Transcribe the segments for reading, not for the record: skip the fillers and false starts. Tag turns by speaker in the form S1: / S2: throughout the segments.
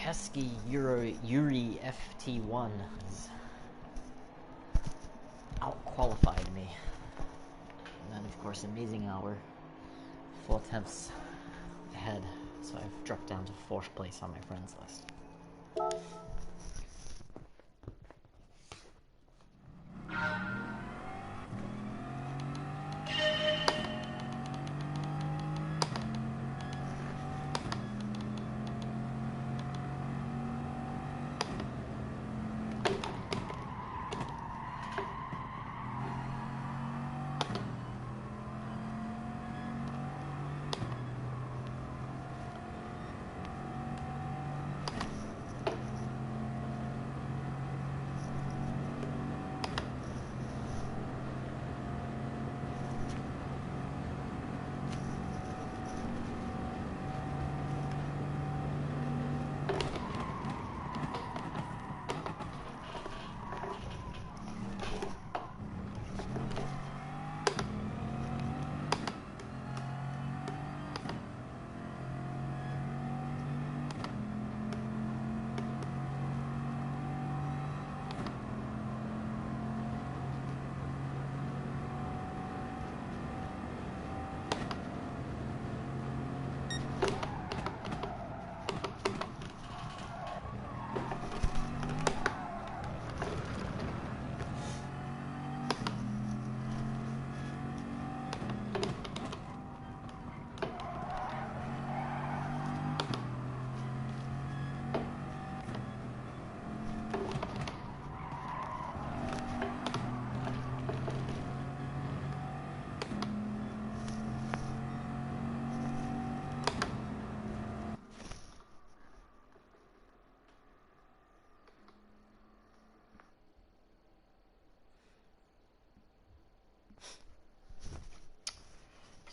S1: pesky Yuri FT1 has out-qualified me. And then, of course, Amazing Hour, 4 attempts ahead, so I've dropped down to 4th place on my friends list.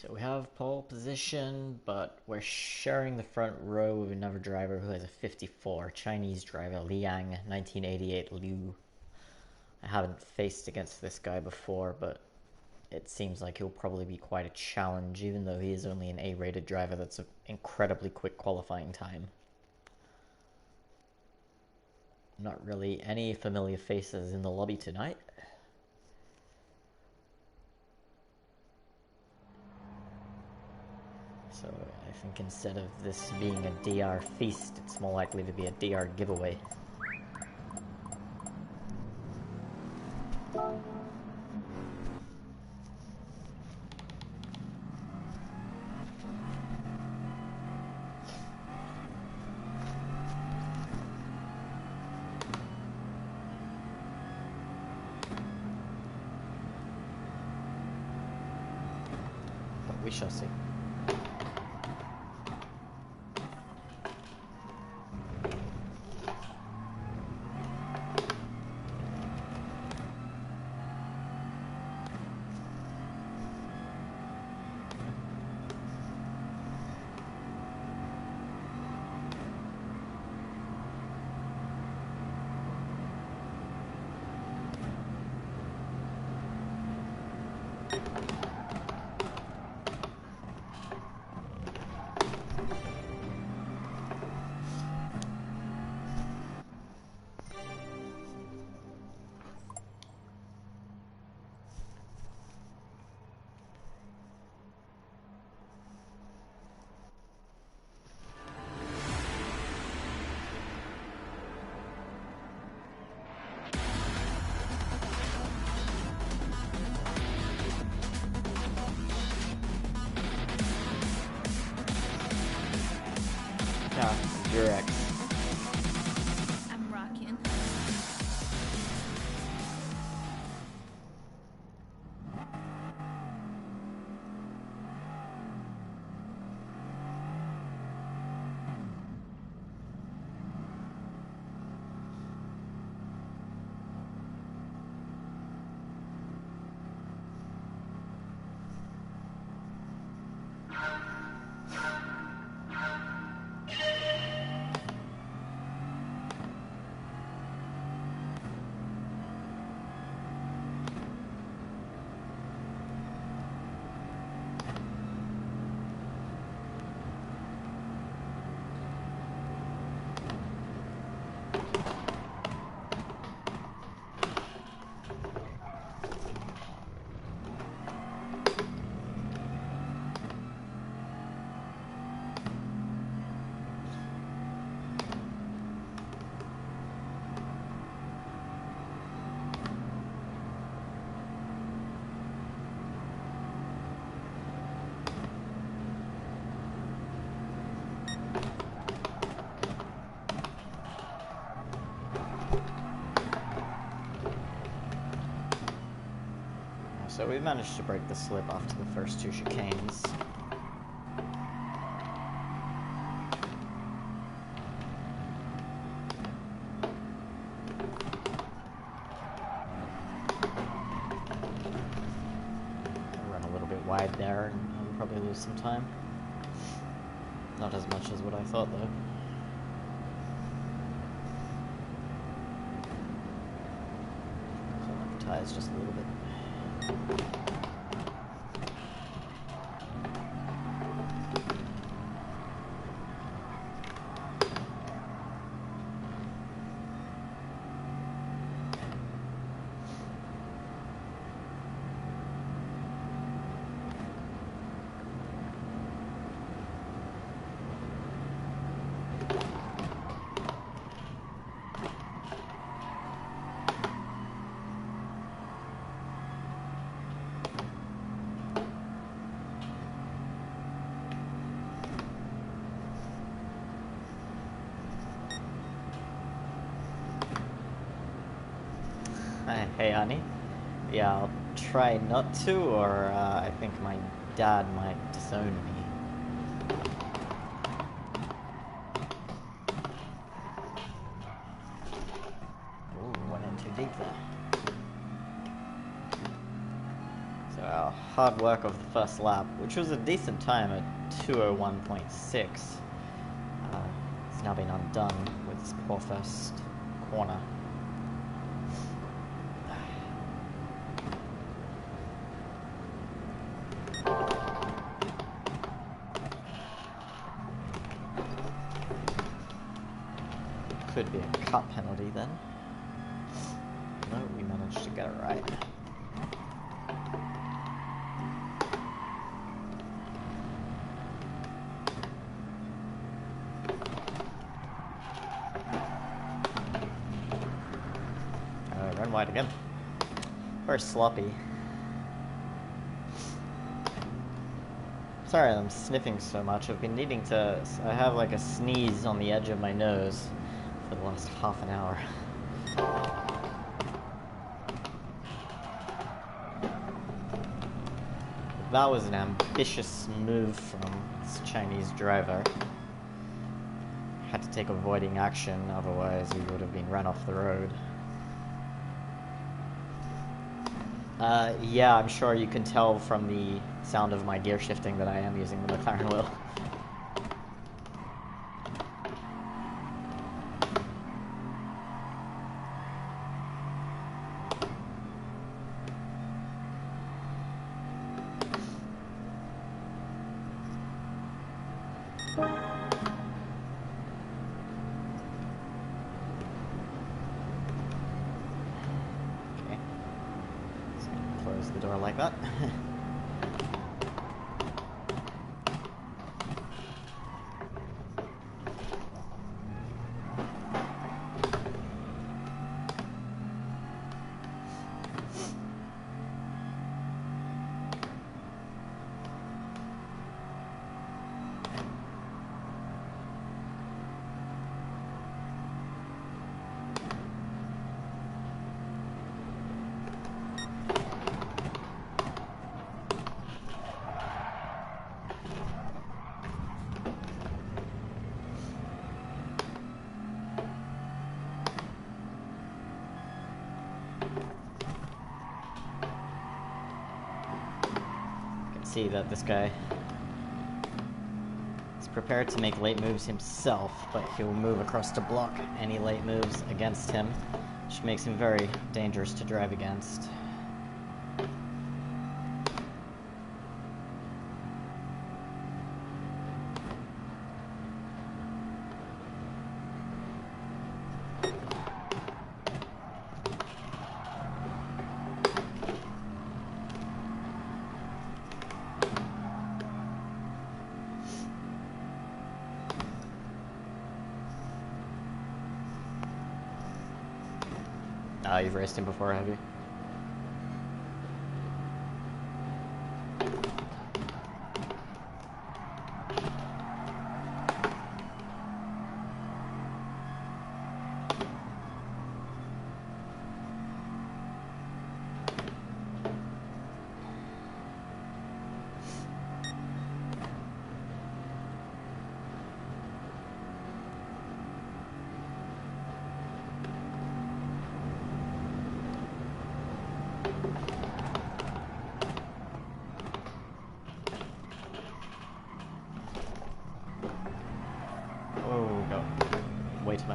S1: So we have pole position, but we're sharing the front row with another driver who has a 54, Chinese driver, Liang, 1988 Liu. I haven't faced against this guy before, but it seems like he'll probably be quite a challenge, even though he is only an A-rated driver. That's an incredibly quick qualifying time. Not really any familiar faces in the lobby tonight. So I think instead of this being a DR feast, it's more likely to be a DR giveaway. But we shall see. Durex.
S2: I'm rocking.
S1: So we managed to break the slip after the first two chicanes. Run a little bit wide there and probably lose some time. Not as much as what I thought though. So the tires just a little bit. Hey, honey. Yeah, I'll try not to, or I think my dad might disown me. Ooh, went in too deep there. So our hard work of the first lap, which was a decent time at 2:01.6, has now been undone with this poor first corner. Could be a cut penalty then. No, we managed to get it right. Run wide again. Very sloppy. Sorry I'm sniffing so much. I've been needing to... I have like a sneeze on the edge of my nose for the last half an hour. That was an ambitious move from this Chinese driver. Had to take avoiding action, otherwise he would have been run off the road. Yeah, I'm sure you can tell from the sound of my gear shifting that I am using the McLaren wheel. Close the door like that. See that this guy is prepared to make late moves himself, but he'll move across to block any late moves against him, which makes him very dangerous to drive against. You've raced him before, have you?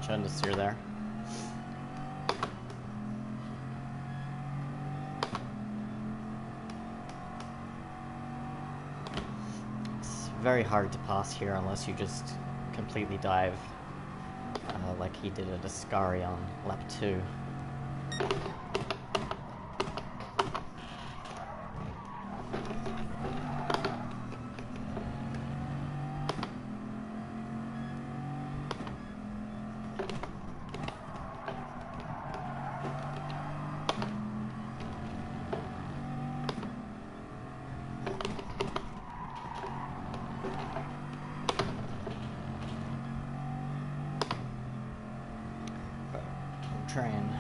S1: much understeer there. It's very hard to pass here unless you just completely dive, like he did at Ascari on lap 2. Try and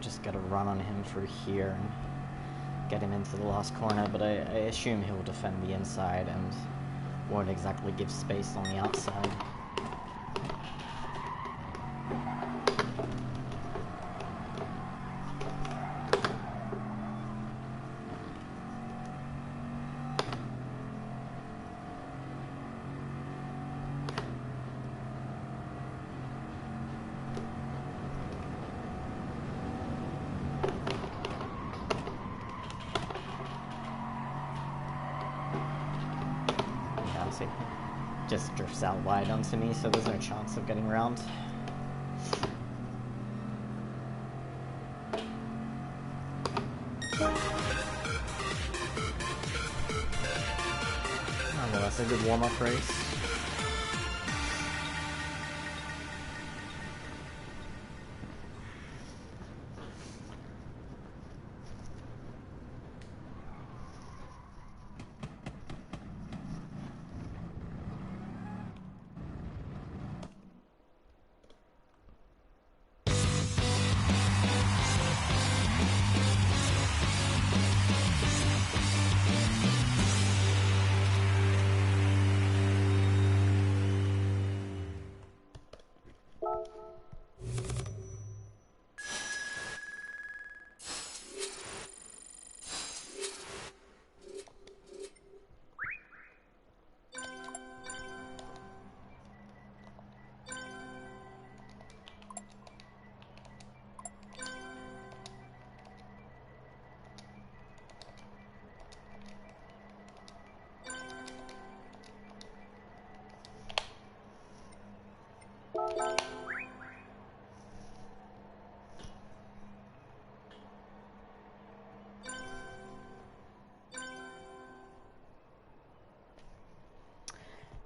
S1: just get a run on him through here and get him into the last corner, but I assume he'll defend the inside and won't exactly give space on the outside. Just drifts out wide onto me, so there's no chance of getting round. Oh, well, that's a good warm-up race.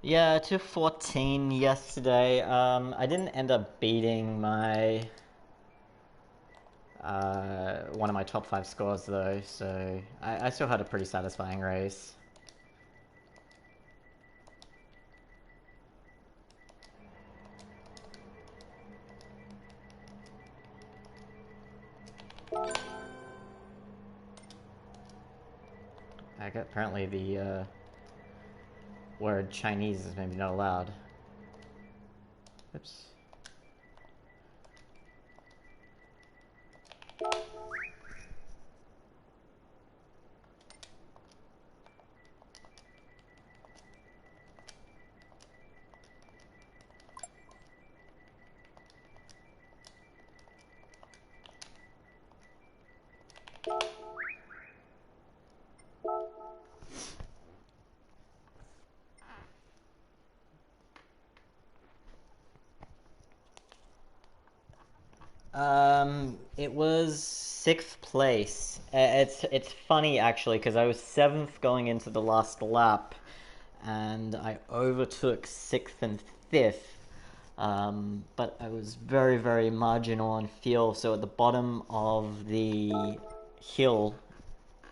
S1: Yeah, 214 yesterday. I didn't end up beating my one of my top 5 scores though, so I still had a pretty satisfying race. Apparently the word Chinese is maybe not allowed. Oops. It was 6th place. It's funny actually because I was 7th going into the last lap, and I overtook 6th and 5th. But I was very, very marginal on fuel. So at the bottom of the hill,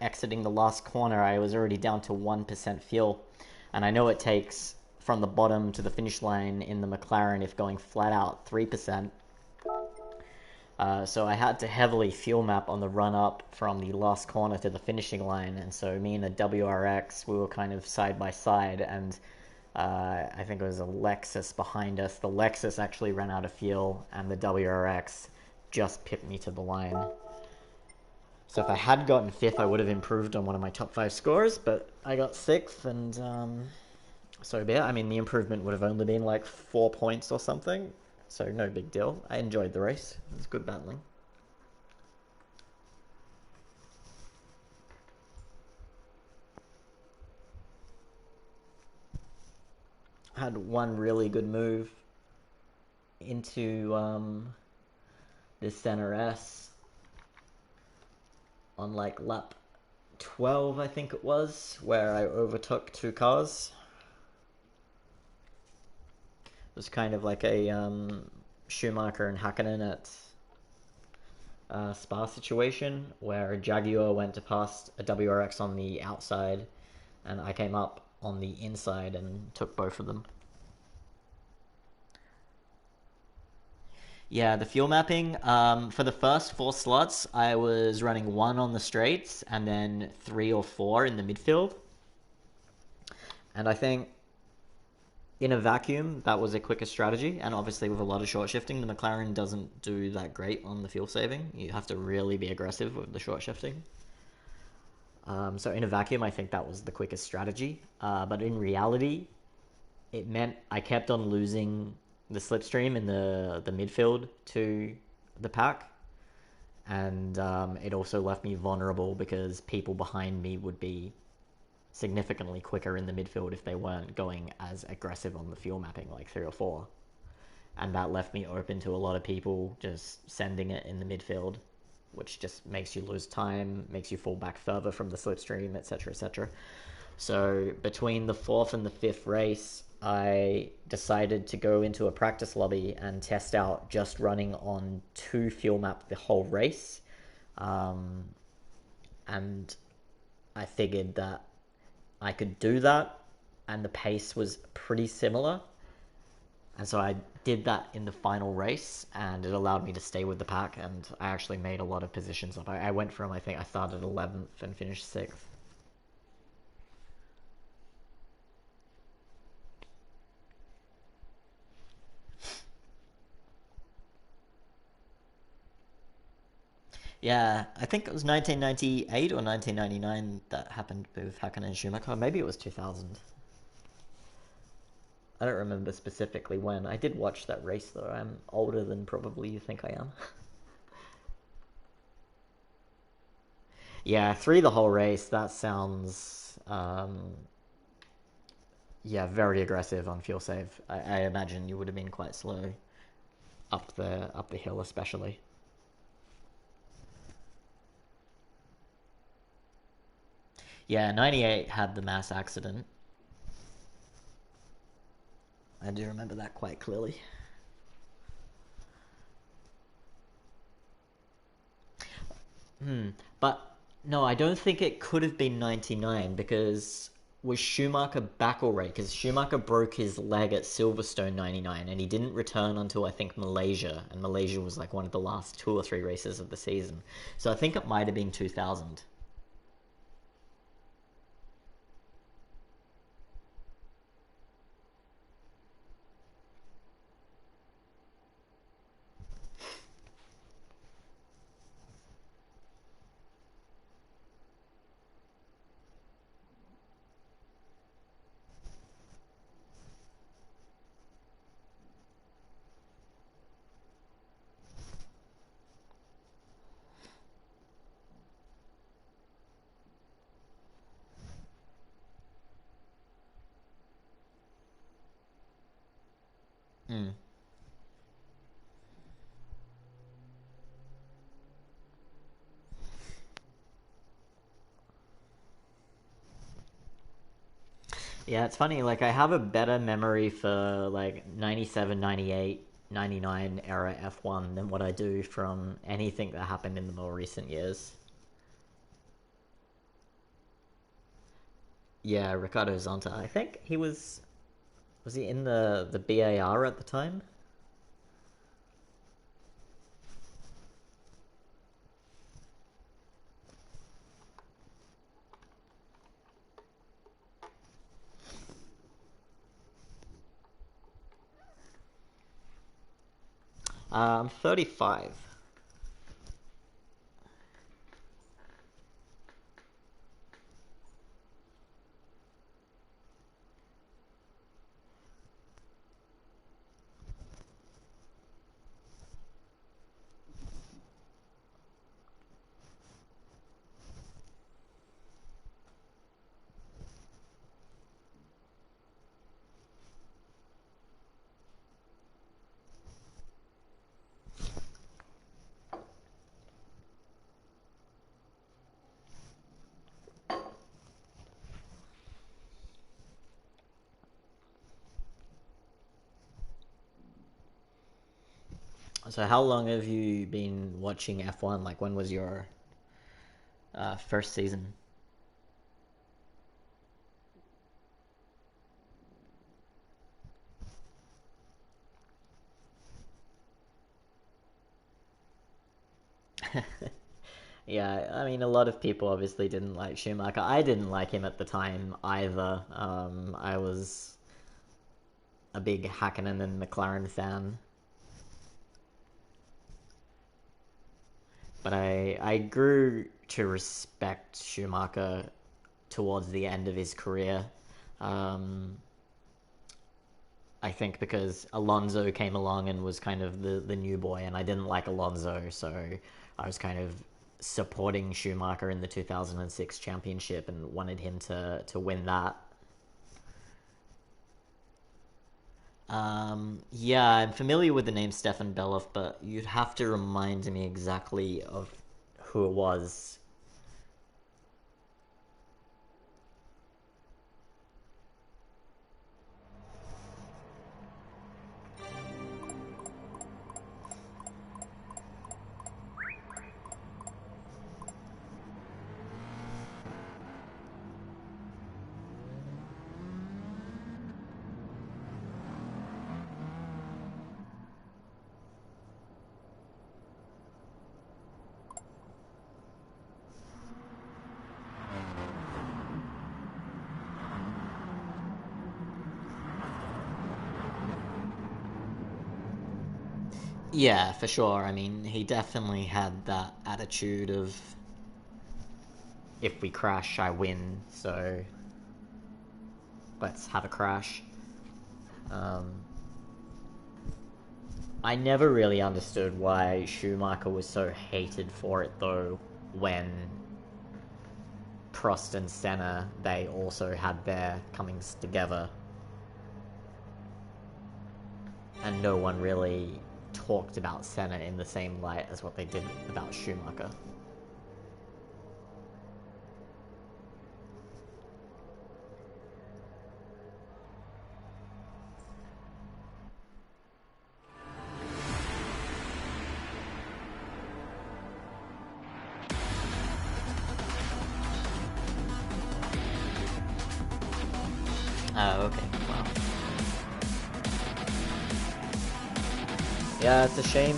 S1: exiting the last corner, I was already down to 1% fuel, and I know it takes from the bottom to the finish line in the McLaren, if going flat out, 3%. So I had to heavily fuel map on the run up from the last corner to the finishing line, and so me and the WRX, we were kind of side by side, and I think it was a Lexus behind us. The Lexus actually ran out of fuel, and the WRX just pipped me to the line. So if I had gotten 5th, I would have improved on one of my top 5 scores, but I got 6th, and so be it. I mean, the improvement would have only been like 4 points or something. so no big deal. I enjoyed the race. It was good battling. Had one really good move into this center S on like lap 12, I think it was, where I overtook two cars. It was kind of like a Schumacher and Hakkinen at Spa situation, where Jaguar went to pass a WRX on the outside, and I came up on the inside and took both of them. Yeah, the fuel mapping. For the first four slots, I was running one on the straights and then 3 or 4 in the midfield. And I think in a vacuum, that was a quicker strategy. And obviously, with a lot of short shifting, the McLaren doesn't do that great on the fuel saving. You have to really be aggressive with the short shifting. So in a vacuum, I think that was the quickest strategy. But in reality, it meant I kept on losing the slipstream in the midfield to the pack. And it also left me vulnerable because people behind me would be significantly quicker in the midfield if they weren't going as aggressive on the fuel mapping, like 3 or 4. And that left me open to a lot of people just sending it in the midfield, which just makes you lose time, makes you fall back further from the slipstream, etc., etc. So between the 4th and the 5th race, I decided to go into a practice lobby and test out just running on 2 fuel map the whole race. And I figured that I could do that, and the pace was pretty similar. And so I did that in the final race, and it allowed me to stay with the pack, and I actually made a lot of positions up. I went from, I think I started 11th and finished 6th. Yeah, I think it was 1998 or 1999 that happened with Hakkinen and Schumacher. Maybe it was 2000. I don't remember specifically when. I did watch that race though. I'm older than probably you think I am. Yeah, 3 the whole race. That sounds, yeah, very aggressive on fuel save. I imagine you would have been quite slow up the hill, especially. Yeah, 98 had the mass accident. I do remember that quite clearly. But no, I don't think it could have been 99 because was Schumacher back already? Because Schumacher broke his leg at Silverstone 99 and he didn't return until I think Malaysia. And Malaysia was like one of the last 2 or 3 races of the season. So I think it might have been 2000. Hmm. Yeah, it's funny. Like, I have a better memory for like 97, 98, 99 era F1 than what I do from anything that happened in the more recent years. Yeah, Ricardo Zonta. I think he was he in the BAR at the time? I'm 35. So how long have you been watching F1? Like, when was your first season? Yeah, I mean, a lot of people obviously didn't like Schumacher. I didn't like him at the time either. I was a big Hakkinen and McLaren fan, but I grew to respect Schumacher towards the end of his career. Um, I think because Alonso came along and was kind of the new boy, and I didn't like Alonso, so I was kind of supporting Schumacher in the 2006 championship and wanted him to win that. Yeah, I'm familiar with the name Stefan Bellof, but you'd have to remind me exactly of who it was. Yeah, for sure. I mean, he definitely had that attitude of if we crash, I win, so let's have a crash. Um, I never really understood why Schumacher was so hated for it, though, when Prost and Senna, they also had their comings together. And no one really talked about Senna in the same light as what they did about Schumacher. Oh, okay. Wow. Yeah, it's a shame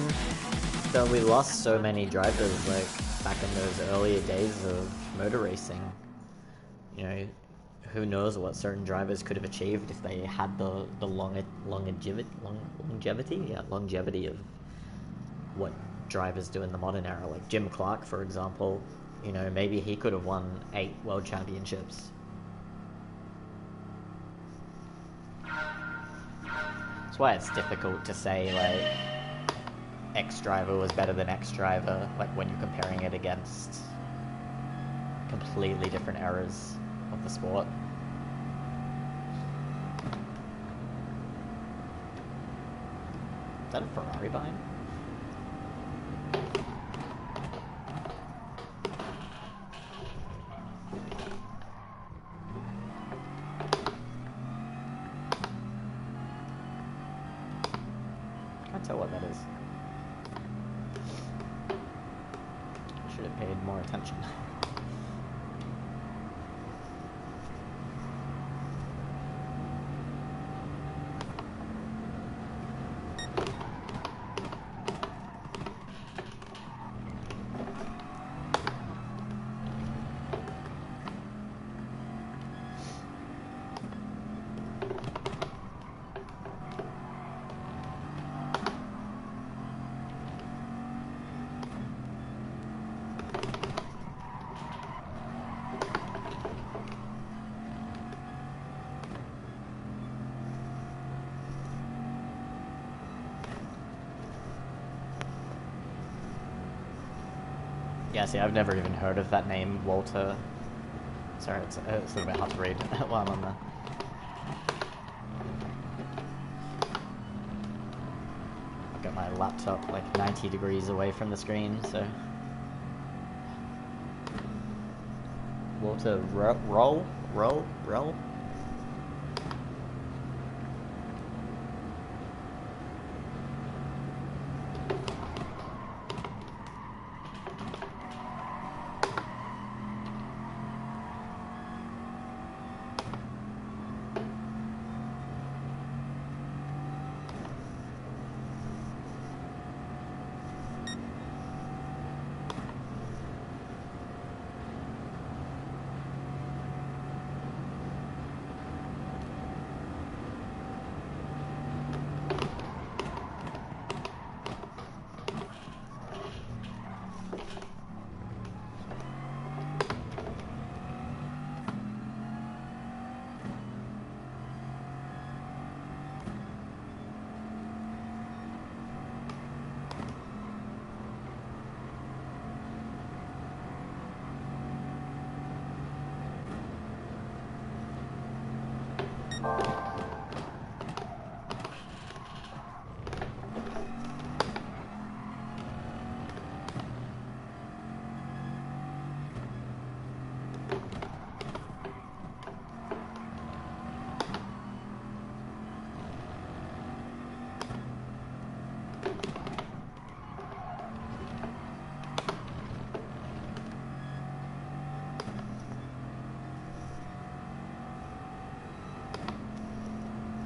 S1: that we lost so many drivers, like, back in those earlier days of motor racing. You know, who knows what certain drivers could have achieved if they had the longevity of what drivers do in the modern era. Like Jim Clark, for example, you know, maybe he could have won 8 world championships. That's why it's difficult to say, like, X driver was better than X driver, like, when you're comparing it against completely different eras of the sport. Is that a Ferrari behind? Can't tell what that is. Should have paid more attention. Yeah, see, I've never even heard of that name, Walter. Sorry, it's a little bit hard to read while I'm on the... I've got my laptop like 90 degrees away from the screen, so... Walter Roll?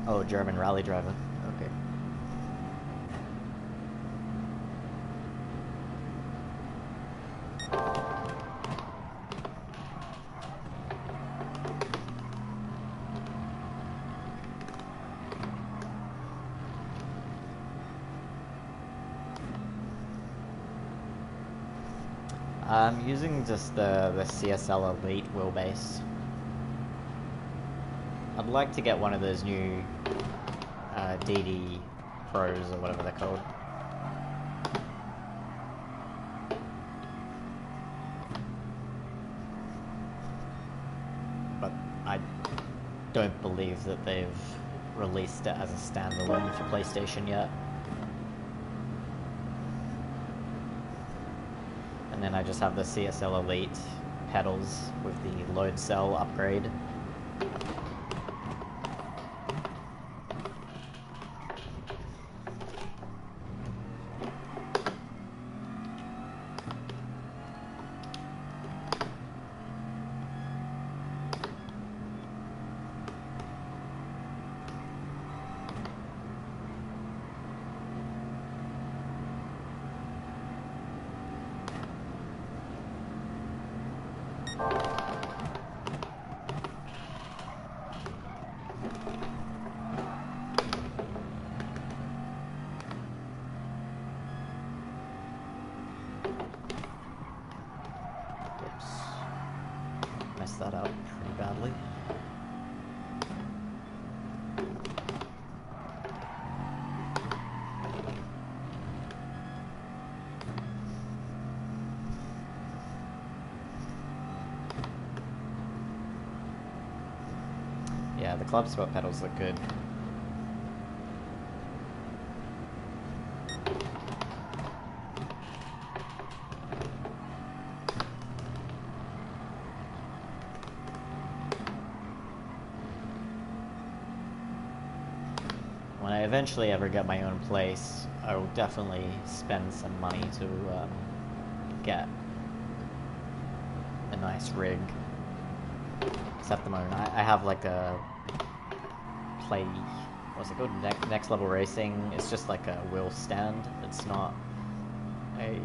S1: Oh, German rally driver. Okay. I'm using just the CSL Elite wheelbase. I'd like to get one of those new DD Pros or whatever they're called. But I don't believe that they've released it as a standalone for PlayStation yet. And then I just have the CSL Elite pedals with the load cell upgrade. Messed that up pretty badly. Yeah, the club spot pedals look good. When I eventually ever get my own place, I will definitely spend some money to get a nice rig. Except at the moment, I have like a what's it called? Next Level Racing. It's just like a wheel stand. It's not a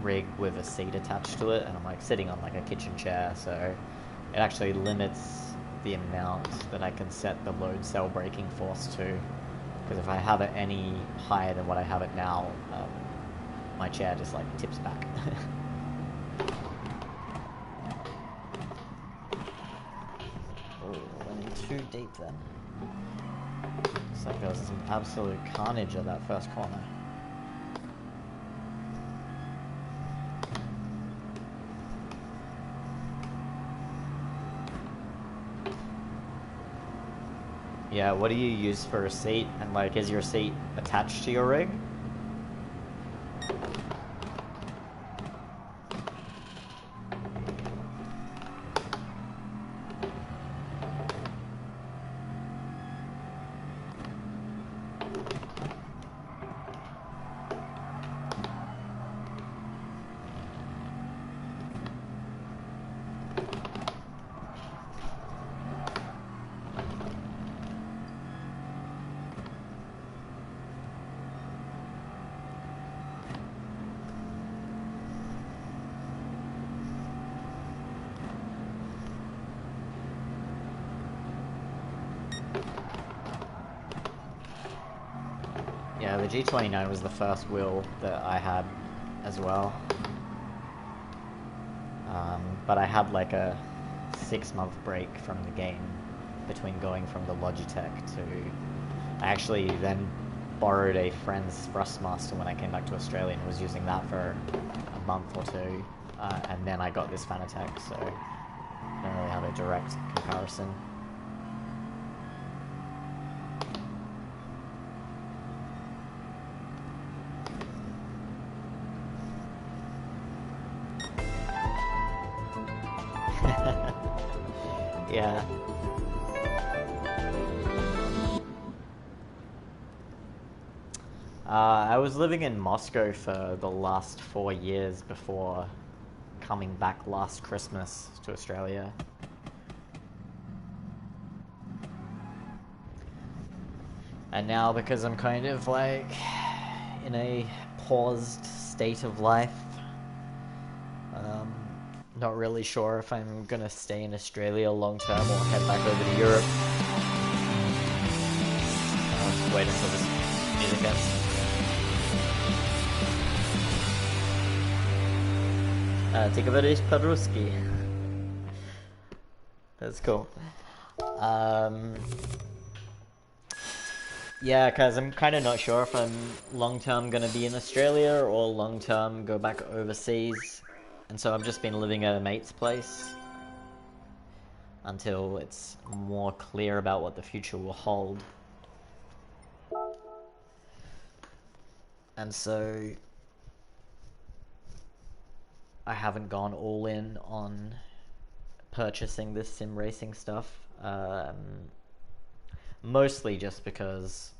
S1: rig with a seat attached to it, and I'm like sitting on like a kitchen chair, so it actually limits the amount that I can set the load cell braking force to, because if I have it any higher than what I have it now, my chair just like tips back. Oh, went too deep then. Looks like there was some absolute carnage at that first corner. Yeah, what do you use for a seat? And like, is your seat attached to your rig? Yeah, the G29 was the first wheel that I had as well. But I had like a 6-month break from the game between going from the Logitech to... I actually then borrowed a friend's Thrustmaster when I came back to Australia and was using that for a month or two. And then I got this Fanatec, so I don't really have a direct comparison. Yeah. I was living in Moscow for the last 4 years before coming back last Christmas to Australia. And now, because I'm kind of like in a paused state of life, um, not really sure if I'm gonna stay in Australia long term or head back over to Europe. I'll just wait until this music ends. Ty говоришь по-русски. That's cool. Yeah, because I'm kind of not sure if I'm long term gonna be in Australia or long term go back overseas. And so I've just been living at a mate's place until it's more clear about what the future will hold. And so I haven't gone all in on purchasing this sim racing stuff. Mostly just because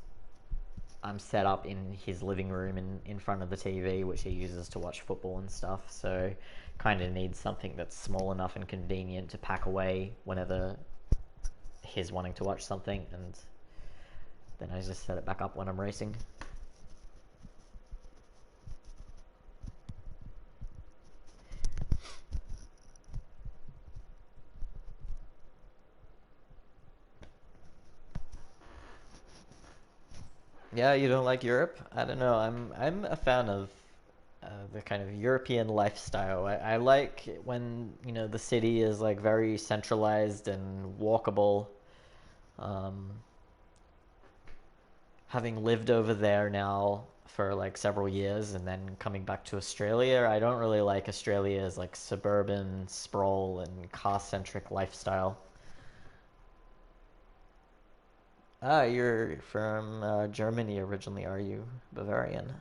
S1: I'm set up in his living room in front of the TV, which he uses to watch football and stuff. So kind of needs something that's small enough and convenient to pack away whenever he's wanting to watch something, and then I just set it back up when I'm racing. Yeah, you don't like Europe? I don't know. I'm a fan of the kind of European lifestyle. I like when the city is like very centralized and walkable. Um, Having lived over there now for like several years and then coming back to Australia, I don't really like Australia's like suburban sprawl and car-centric lifestyle. Ah, you're from Germany originally, are you? Bavarian.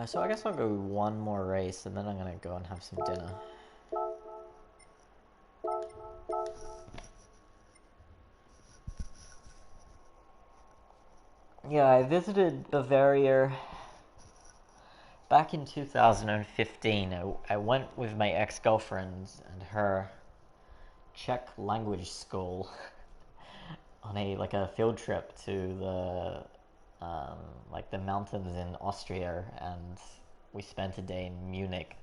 S1: So I guess I'll go one more race and then I'm gonna go and have some dinner. Yeah, I visited Bavaria back in 2015. I went with my ex-girlfriend and her Czech language school on a field trip to the mountains in Austria, and we spent a day in Munich.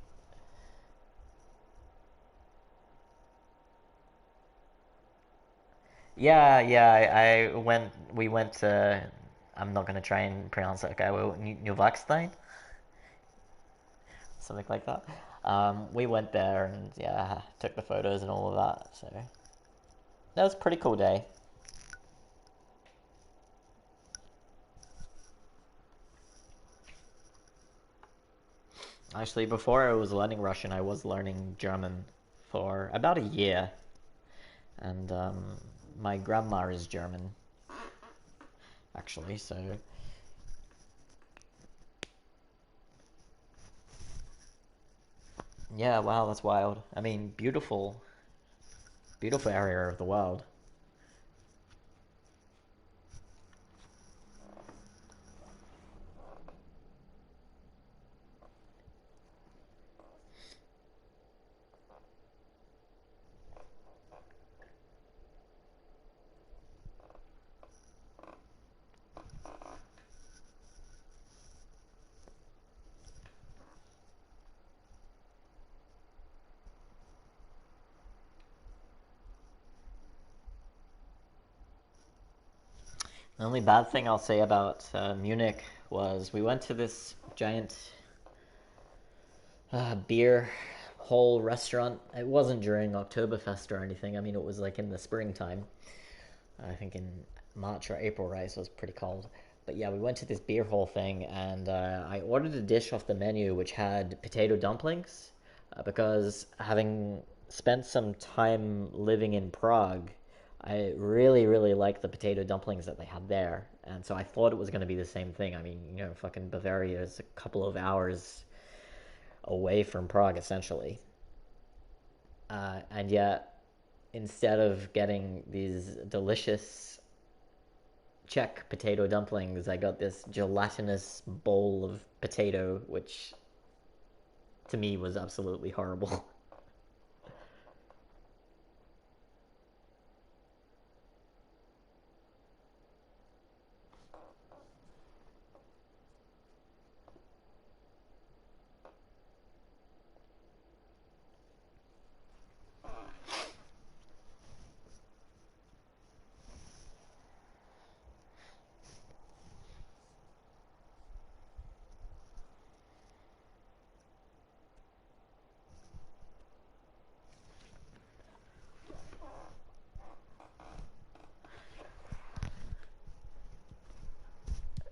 S1: Yeah, yeah. I went. We went to. I'm not gonna try and pronounce it. Okay, New something like that. We went there and yeah, took the photos and all of that. So that was a pretty cool day. Actually, before I was learning Russian, I was learning German for about a year, and my grandma is German, actually. So yeah, wow, that's wild. I mean, beautiful, beautiful area of the world. The only bad thing I'll say about Munich was we went to this giant beer hall restaurant. It wasn't during Oktoberfest or anything. I mean, it was like in the springtime. I think in March or April, right? So it was pretty cold. But yeah, we went to this beer hall thing, and I ordered a dish off the menu which had potato dumplings, because having spent some time living in Prague, I really, really like the potato dumplings that they had there. And so I thought it was going to be the same thing. I mean, fucking Bavaria is a couple of hours away from Prague, essentially. And yet, instead of getting these delicious check potato dumplings, I got this gelatinous bowl of potato, which to me was absolutely horrible.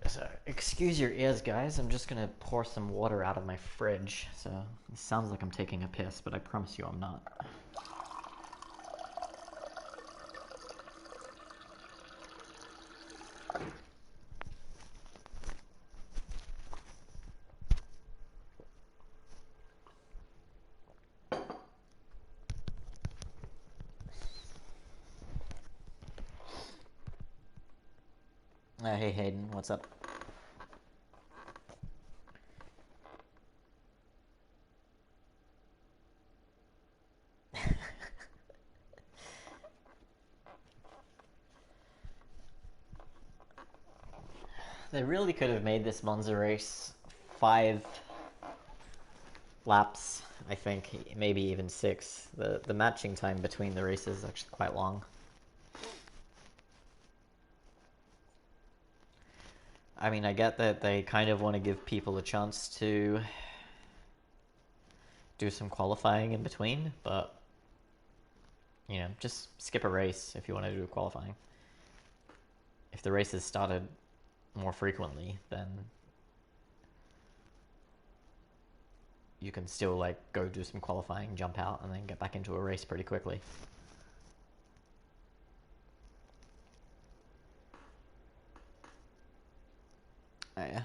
S1: So, excuse your ears, guys. I'm just gonna pour some water out of my fridge. So, it sounds like I'm taking a piss, but I promise you I'm not. Hey Hayden, what's up? They really could have made this Monza race 5 laps, I think, maybe even 6. The matching time between the races is actually quite long. I mean, I get that they kind of want to give people a chance to do some qualifying in between, but, you know, just skip a race if you want to do qualifying. If the races started more frequently, then you can still, like, go do some qualifying, jump out, and then get back into a race pretty quickly. Oh, yeah.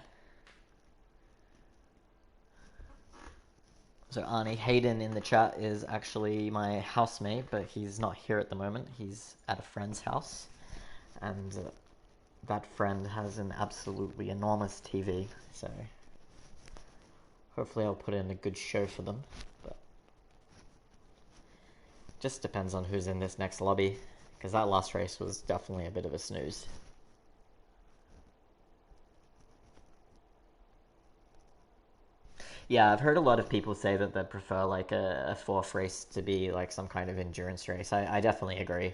S1: So Arnie, Hayden in the chat is actually my housemate, but he's not here at the moment. He's at a friend's house, and that friend has an absolutely enormous TV, so hopefully I'll put in a good show for them, but just depends on who's in this next lobby, because that last race was definitely a bit of a snooze. Yeah, I've heard a lot of people say that they prefer like a fourth race to be like some kind of endurance race. I definitely agree.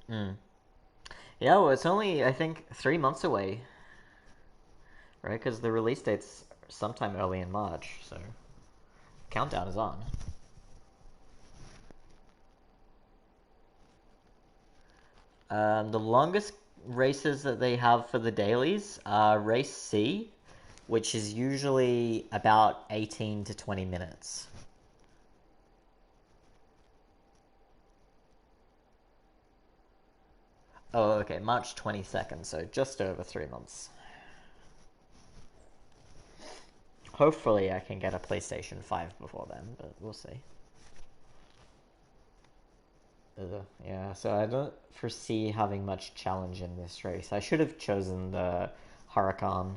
S1: Mm. Yeah, well, it's only, I think, 3 months away, right? Because the release date's sometime early in March, so countdown is on. The longest races that they have for the dailies are race C, which is usually about 18 to 20 minutes. Oh, okay, March 22nd, so just over 3 months. Hopefully I can get a PlayStation 5 before then, but we'll see. Yeah, so I don't foresee having much challenge in this race. I should have chosen the Huracan.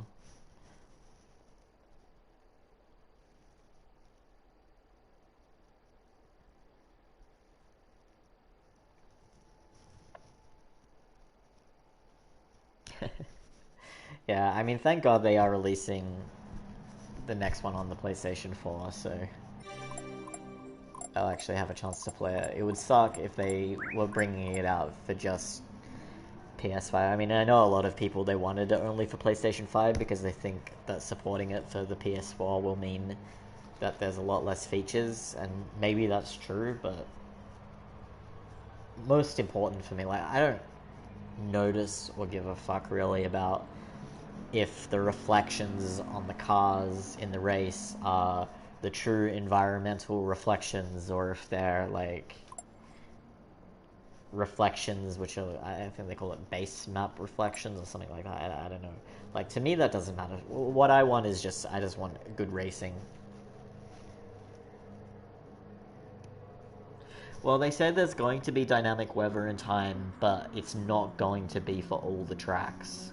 S1: Yeah, I mean, thank God they are releasing the next one on the PlayStation 4, so I'll actually have a chance to play it. It would suck if they were bringing it out for just PS5. I mean, I know a lot of people, they wanted it only for PlayStation 5 because they think that supporting it for the PS4 will mean that there's a lot less features, and maybe that's true, but most important for me. Like, I don't notice or give a fuck really about if the reflections on the cars in the race are the true environmental reflections or if they're like reflections which are, I think they call it base map reflections or something like that. I don't know. Like, to me that doesn't matter. What I want is just, I just want good racing. Well, they said there's going to be dynamic weather in time, but it's not going to be for all the tracks.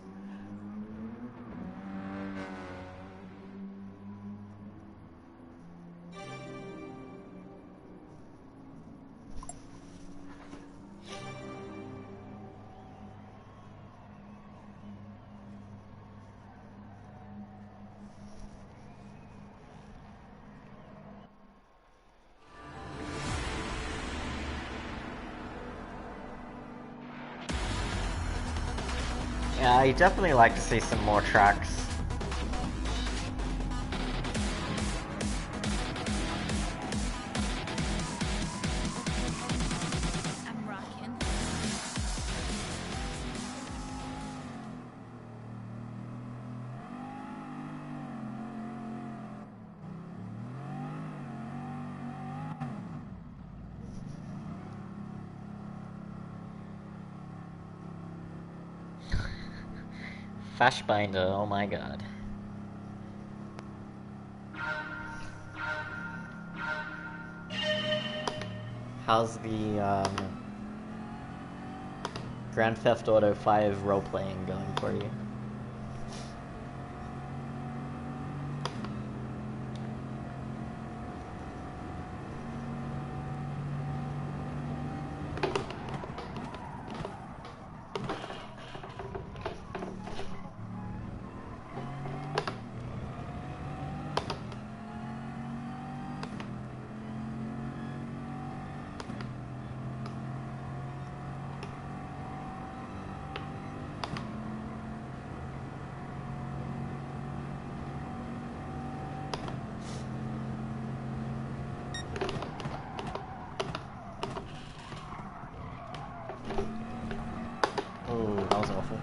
S1: Yeah, I definitely like to see some more tracks.
S2: I'm rocking.
S1: Fashbinder, oh my god. How's the Grand Theft Auto 5 role-playing going for you? Oh, that was awful.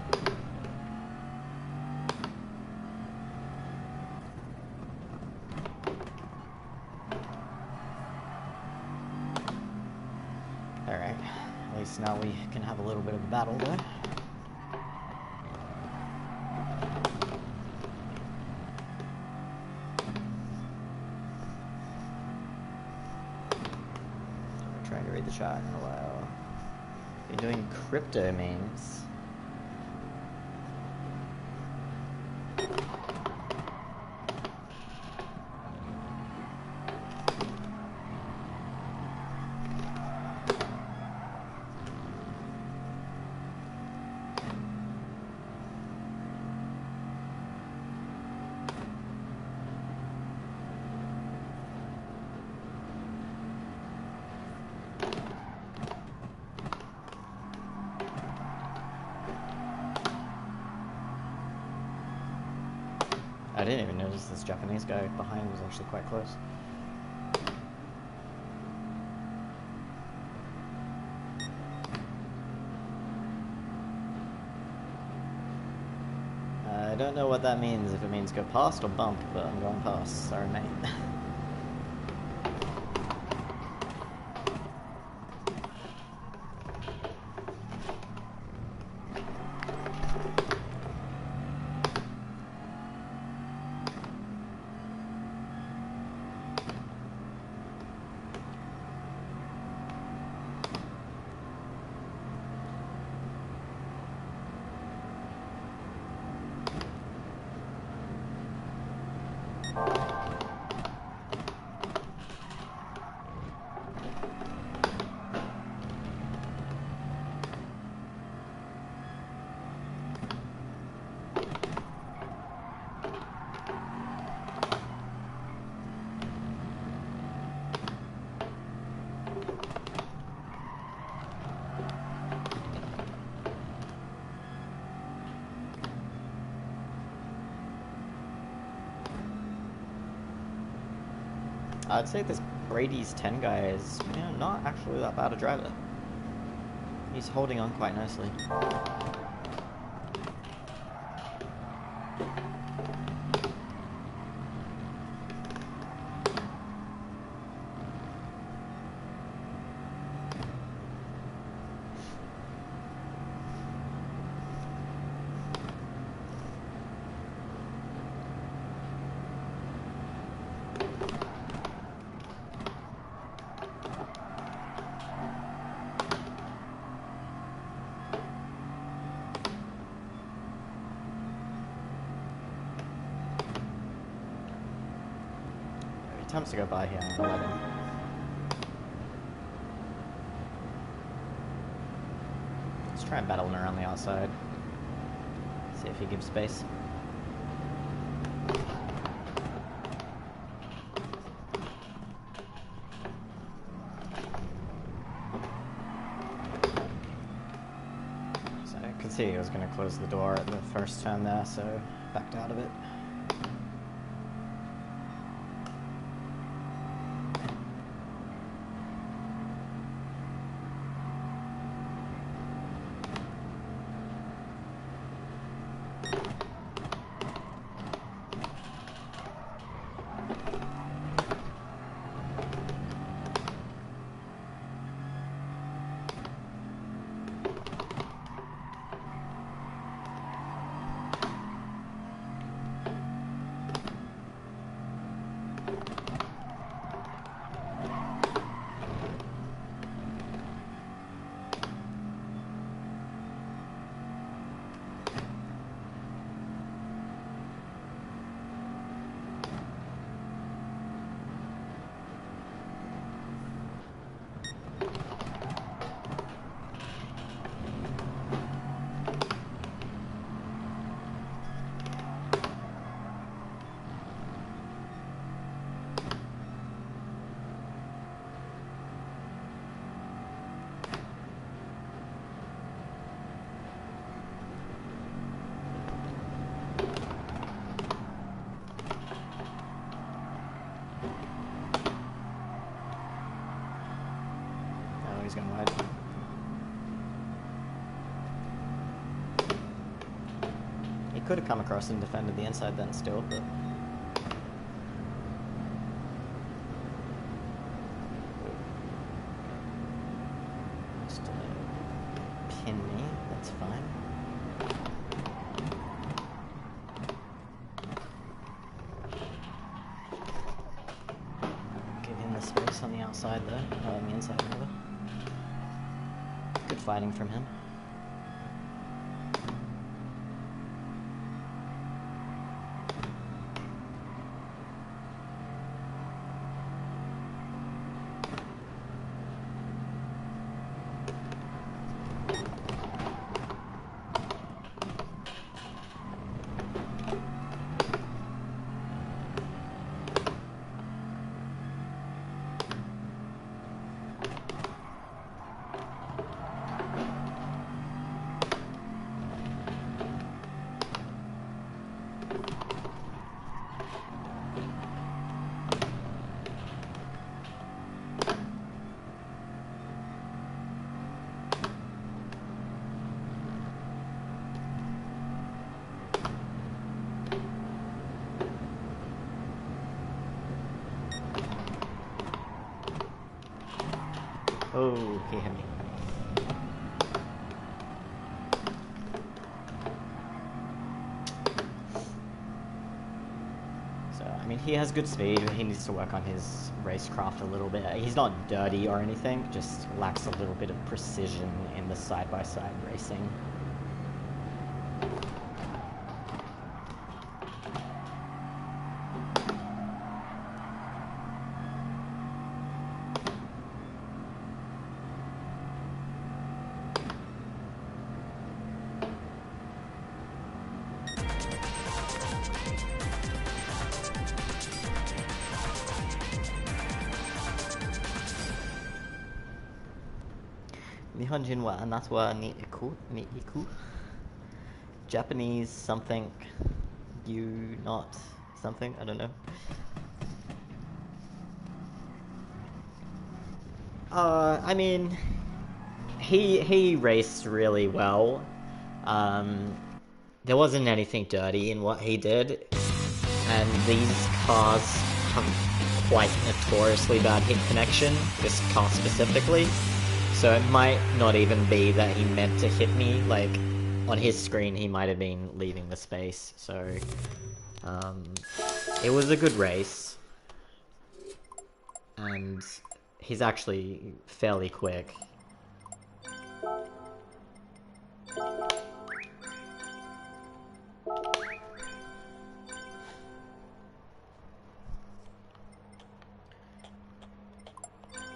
S1: Alright, at least now we can have a little bit of a battle there. We're trying to read the chat in a while. Been doing crypto memes. I didn't even notice this Japanese guy behind was actually quite close. I don't know what that means, if it means go past or bump, but I'm going past. Sorry, mate. I'd say this Brady's 10 guy is, you know, not actually that bad a driver. He's holding on quite nicely. Attempts to go by here on 11. Let's try and battle him around the outside. See if he gives space. So I could see he was going to close the door at the first turn there, so backed out of it. He's going wide. He could have come across and defended the inside then still, but... Just pin me, that's fine. Give him the space on the outside though, on the inside rather. Good fighting from him. Oh, he hit me. So, I mean, he has good speed. He needs to work on his racecraft a little bit. He's not dirty or anything, just lacks a little bit of precision in the side-by-side racing. Nihonjin wa anatta wa ni iku. Japanese something, you not something, I don't know. I mean, he raced really well. There wasn't anything dirty in what he did, and these cars have quite notoriously bad hit connection, this car specifically, so it might not even be that he meant to hit me. Like, on his screen he might have been leaving the space, so it was a good race, and he's actually fairly quick.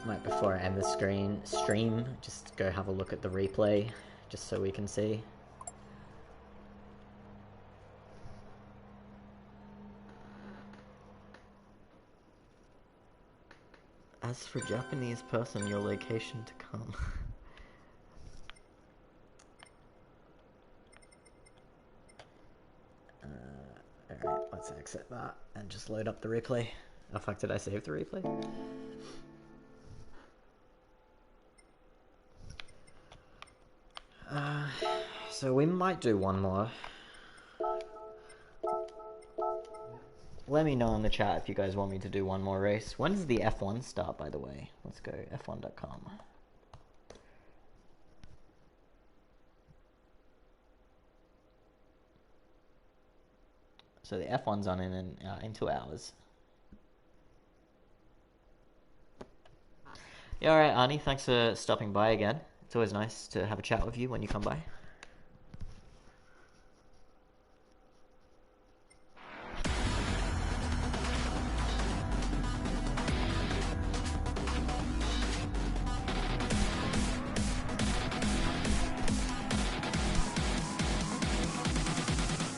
S1: Might, before I end the stream, just go have a look at the replay, just so we can see. As for Japanese person, your location to come. Alright, let's exit that and just load up the replay. Oh fuck, did I save the replay? So we might do one more. Let me know in the chat if you guys want me to do one more race. When does the F1 start, by the way? Let's go, f1.com. So the F1's on in 2 hours. Yeah, alright, Arnie, thanks for stopping by again. It's always nice to have a chat with you when you come by.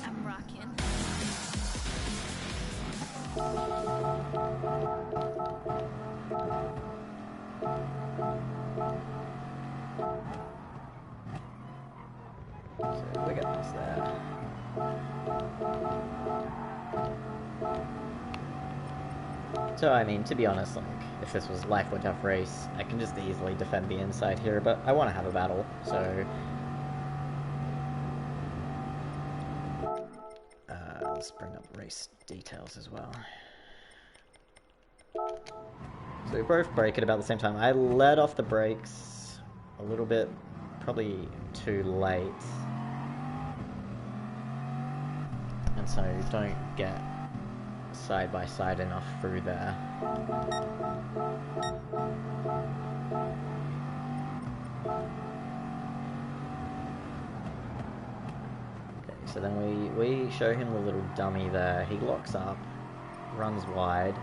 S2: I'm rocking.
S1: So we got this there. So I mean, to be honest, like, if this was life or death race, I can just easily defend the inside here, but I want to have a battle, so let's bring up race details as well. So we both brake at about the same time. I let off the brakes a little bit, probably too late, and so don't get side by side enough through there. Okay, so then we show him the little dummy there. He locks up, runs wide.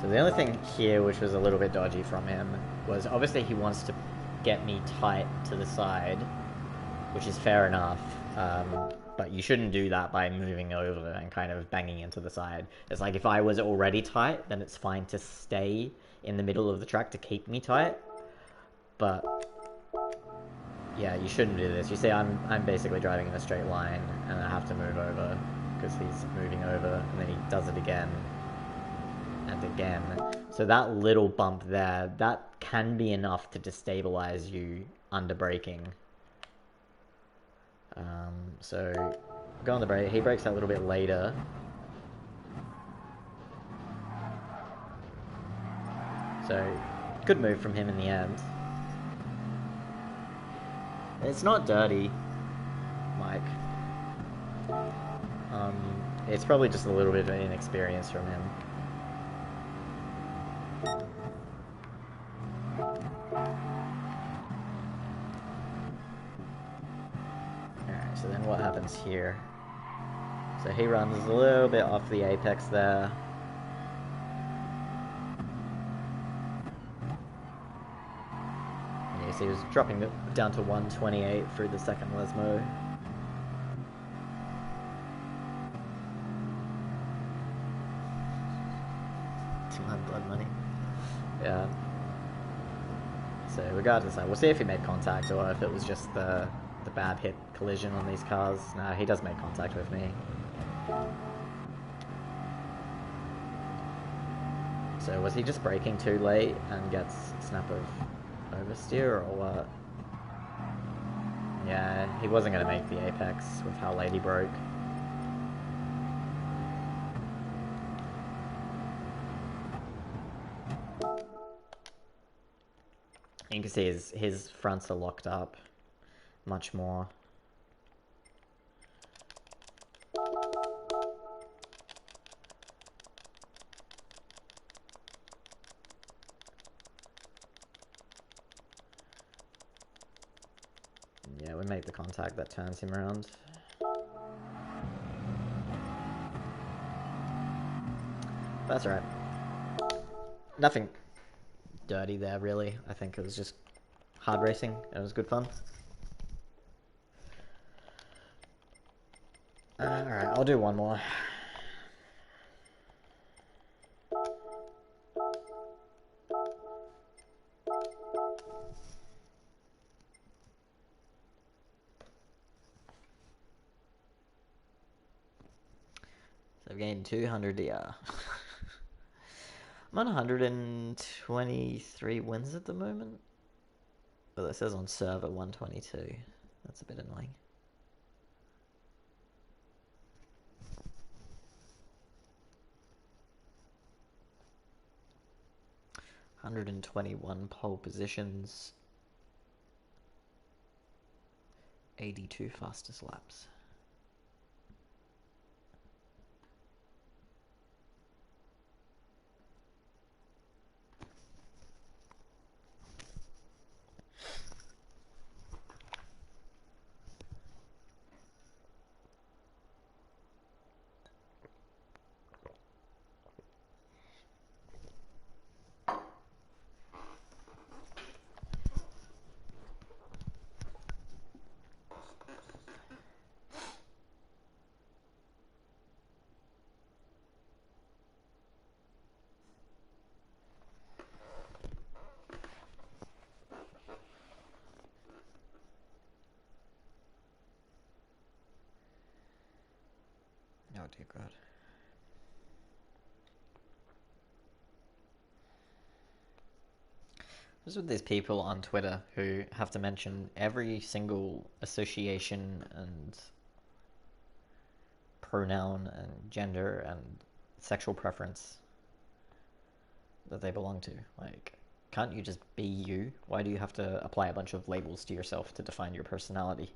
S1: So the only thing here which was a little bit dodgy from him was obviously he wants to get me tight to the side, which is fair enough, but you shouldn't do that by moving over and kind of banging into the side. It's like if I was already tight, then it's fine to stay in the middle of the track to keep me tight, but yeah, you shouldn't do this. You see, I'm basically driving in a straight line and I have to move over because he's moving over, and then he does it again and again. So that little bump there, that can be enough to destabilize you under braking. So go on the brake. He brakes that a little bit later. So good move from him in the end. It's not dirty, Mike. It's probably just a little bit of inexperience from him. Alright, so then what happens here? So he runs a little bit off the apex there. And you see he was dropping it down to 128 through the second Lesmo. Blood money. Yeah. So regardless, we'll see if he made contact or if it was just the the bad hit collision on these cars. Nah, he does make contact with me. So was he just braking too late and gets snap of oversteer or what? Yeah, he wasn't going to make the apex with how late he broke. You can see his fronts are locked up much more. Yeah, we make the contact that turns him around. That's alright. Nothing dirty there, really. I think it was just hard racing. It was good fun. Alright, I'll do one more. So I've gained 200 DR. I'm on 123 wins at the moment. But it says on server 122. That's a bit annoying. $121 pole positions. 82 fastest laps. Oh dear God. What's with these people on Twitter who have to mention every single association and pronoun and gender and sexual preference that they belong to? Like, can't you just be you? Why do you have to apply a bunch of labels to yourself to define your personality?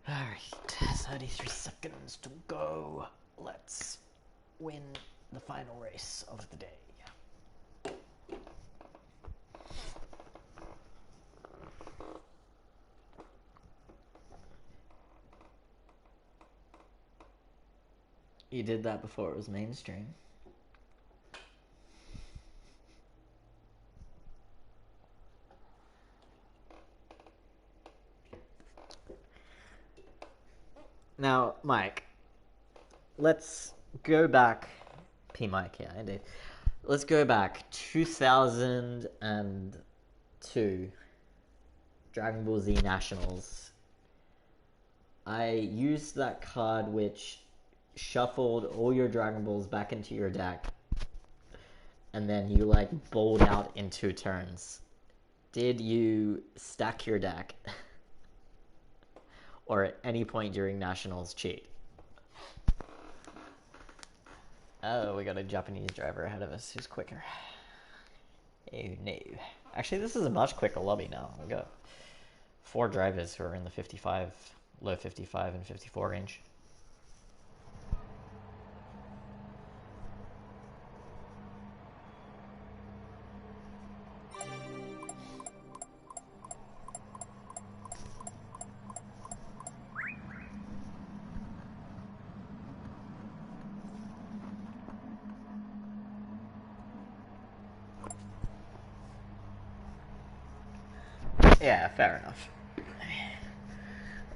S1: Alright, 33 seconds to go. Let's win the final race of the day. You did that before it was mainstream. Now, Mike, let's go back. P. Mike, yeah, indeed. Let's go back 2002. Dragon Ball Z Nationals. I used that card which shuffled all your Dragon Balls back into your deck. And then you, like, bowled out in 2 turns. Did you stack your deck? Or at any point during Nationals cheat? Oh, we got a Japanese driver ahead of us who's quicker. Oh no. Actually, this is a much quicker lobby now. We got 4 drivers who are in the 55, low 55 and 54 range. Yeah, fair enough.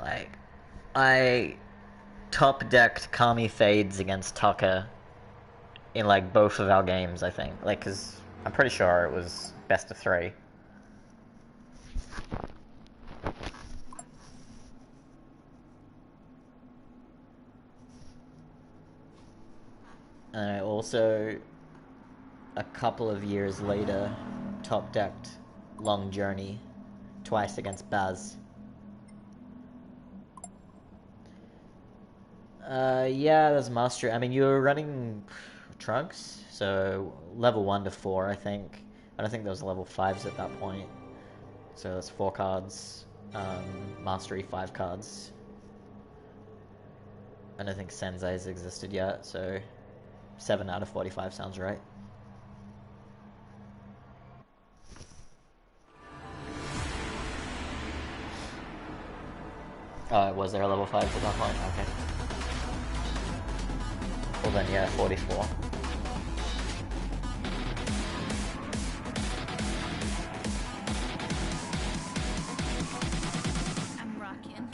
S1: Like, I top decked Kami Fades against Tucker in like both of our games, I think. Like, cause I'm pretty sure it was best of 3. And I also, a couple of years later, top decked Long Journey twice against Baz. Yeah, there's Mastery. I mean, you were running Trunks, so level 1 to 4, I think. I don't think there was level 5s at that point. So that's 4 cards. Mastery, 5 cards. I don't think Sensei's existed yet, so 7 out of 45 sounds right. Was there a level 5 at that point? Okay. Well then, yeah, 44.
S2: I'm rocking.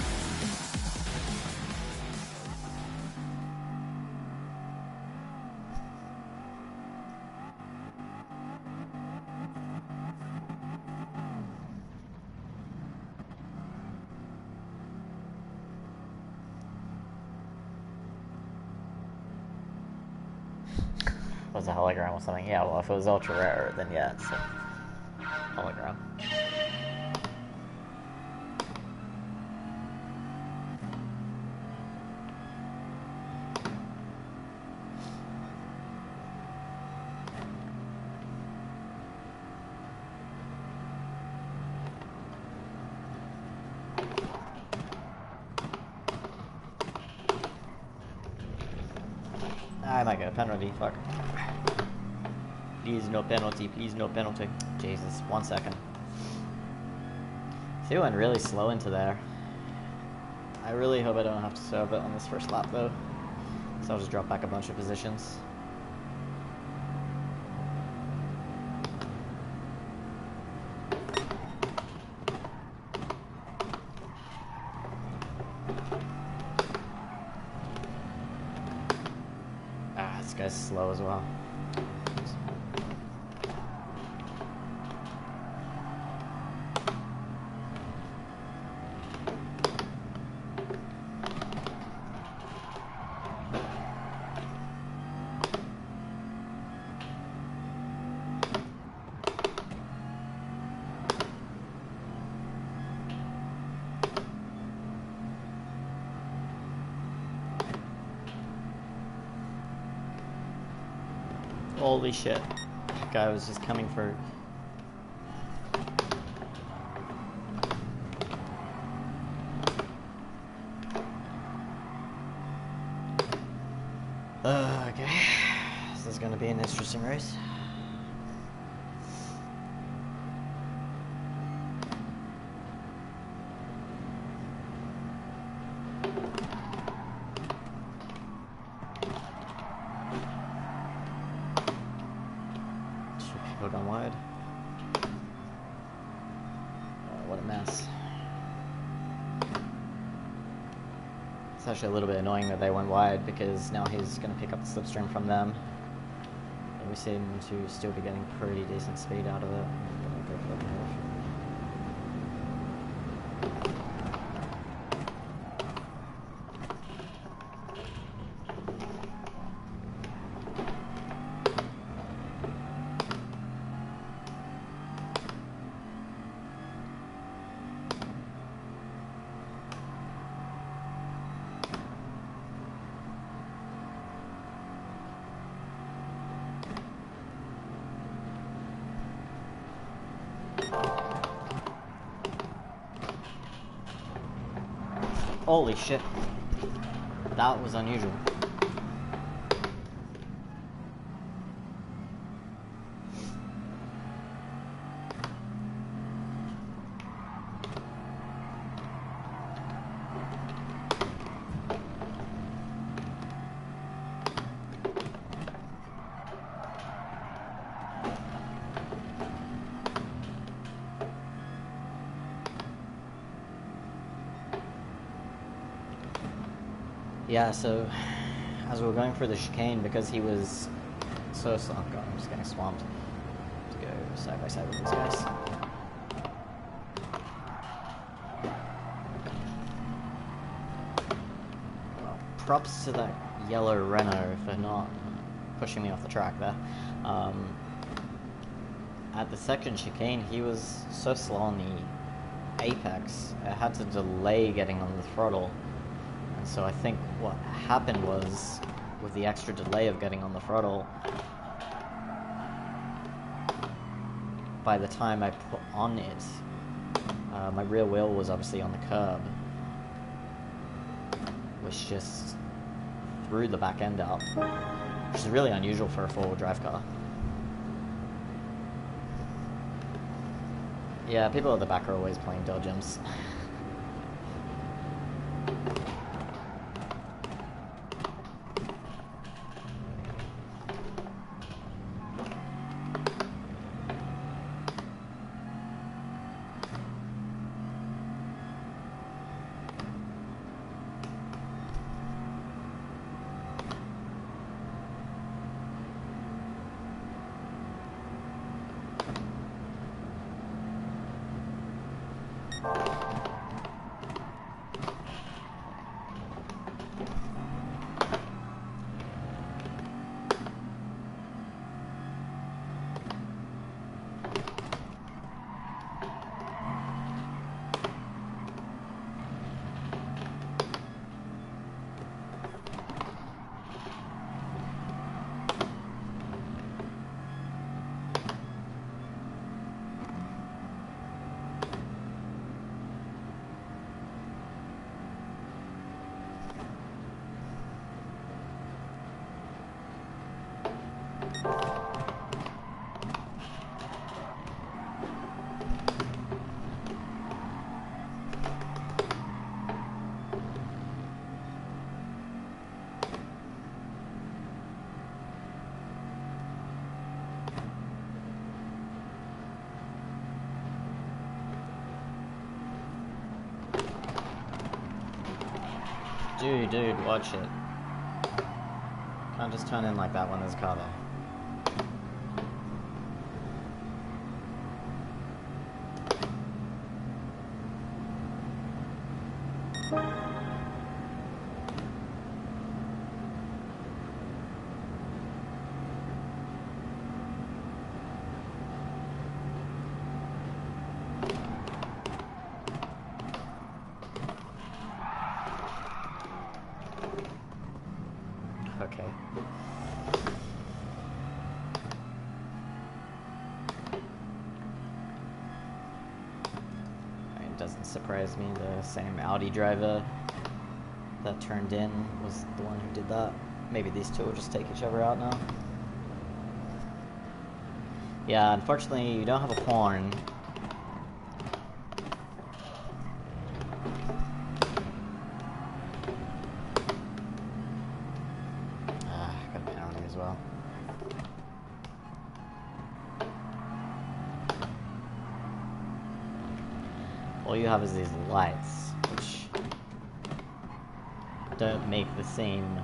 S1: Was a hologram or something? Yeah, well, if it was ultra rare, then yeah, it's a hologram. I might get a penalty, fuck. Please no penalty, please no penalty. Jesus, 1 second. He went really slow into there. I really hope I don't have to serve it on this first lap though. So I'll just drop back a bunch of positions. Ah, this guy's slow as well. Holy shit. That guy was just coming for... okay. This is gonna be an interesting race. People gone wide. What a mess. It's actually a little bit annoying that they went wide because now he's going to pick up the slipstream from them. And we seem to still be getting pretty decent speed out of it. I'm gonna go for the curve. Holy shit. That was unusual. Yeah, so as we were going through the chicane, because he was so slow, oh god, I'm just getting swamped. To go side by side with these guys. Well, props to that yellow Renault for not pushing me off the track there. At the second chicane, he was so slow on the apex, I had to delay getting on the throttle. And so I think what happened was, with the extra delay of getting on the throttle, by the time I put on it, my rear wheel was obviously on the curb, which just threw the back end out, which is really unusual for a four-wheel drive car. Yeah, people at the back are always playing dodgems. Dude, watch it. Can't just turn in like that when there's a car there. Okay. It doesn't surprise me, the same Audi driver that turned in was the one who did that. Maybe these two will just take each other out now. Yeah, unfortunately you don't have a horn. Got a penalty as well. All you have is these lights, which don't make the same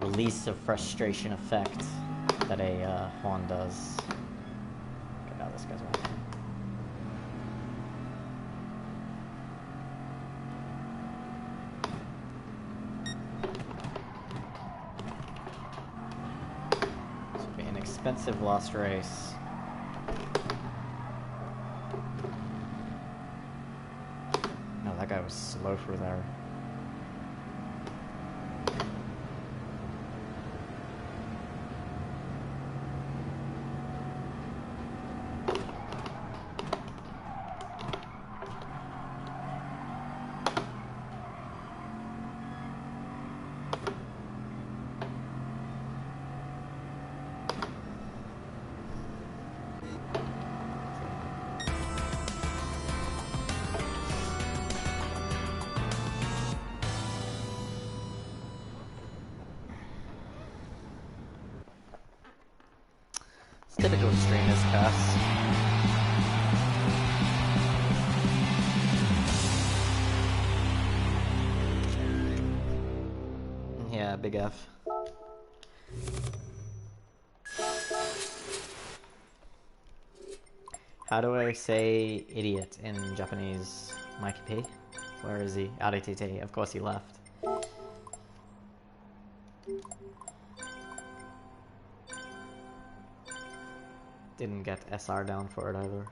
S1: release of frustration effect that a horn does. Get out of this guy's way. This would be an expensive lost race. No, that guy was slow through there. Typical extremist cast. big F. How do I say idiot in Japanese? Mikey P? Where is he? RTT. Of course he left. Didn't get SR down for it either.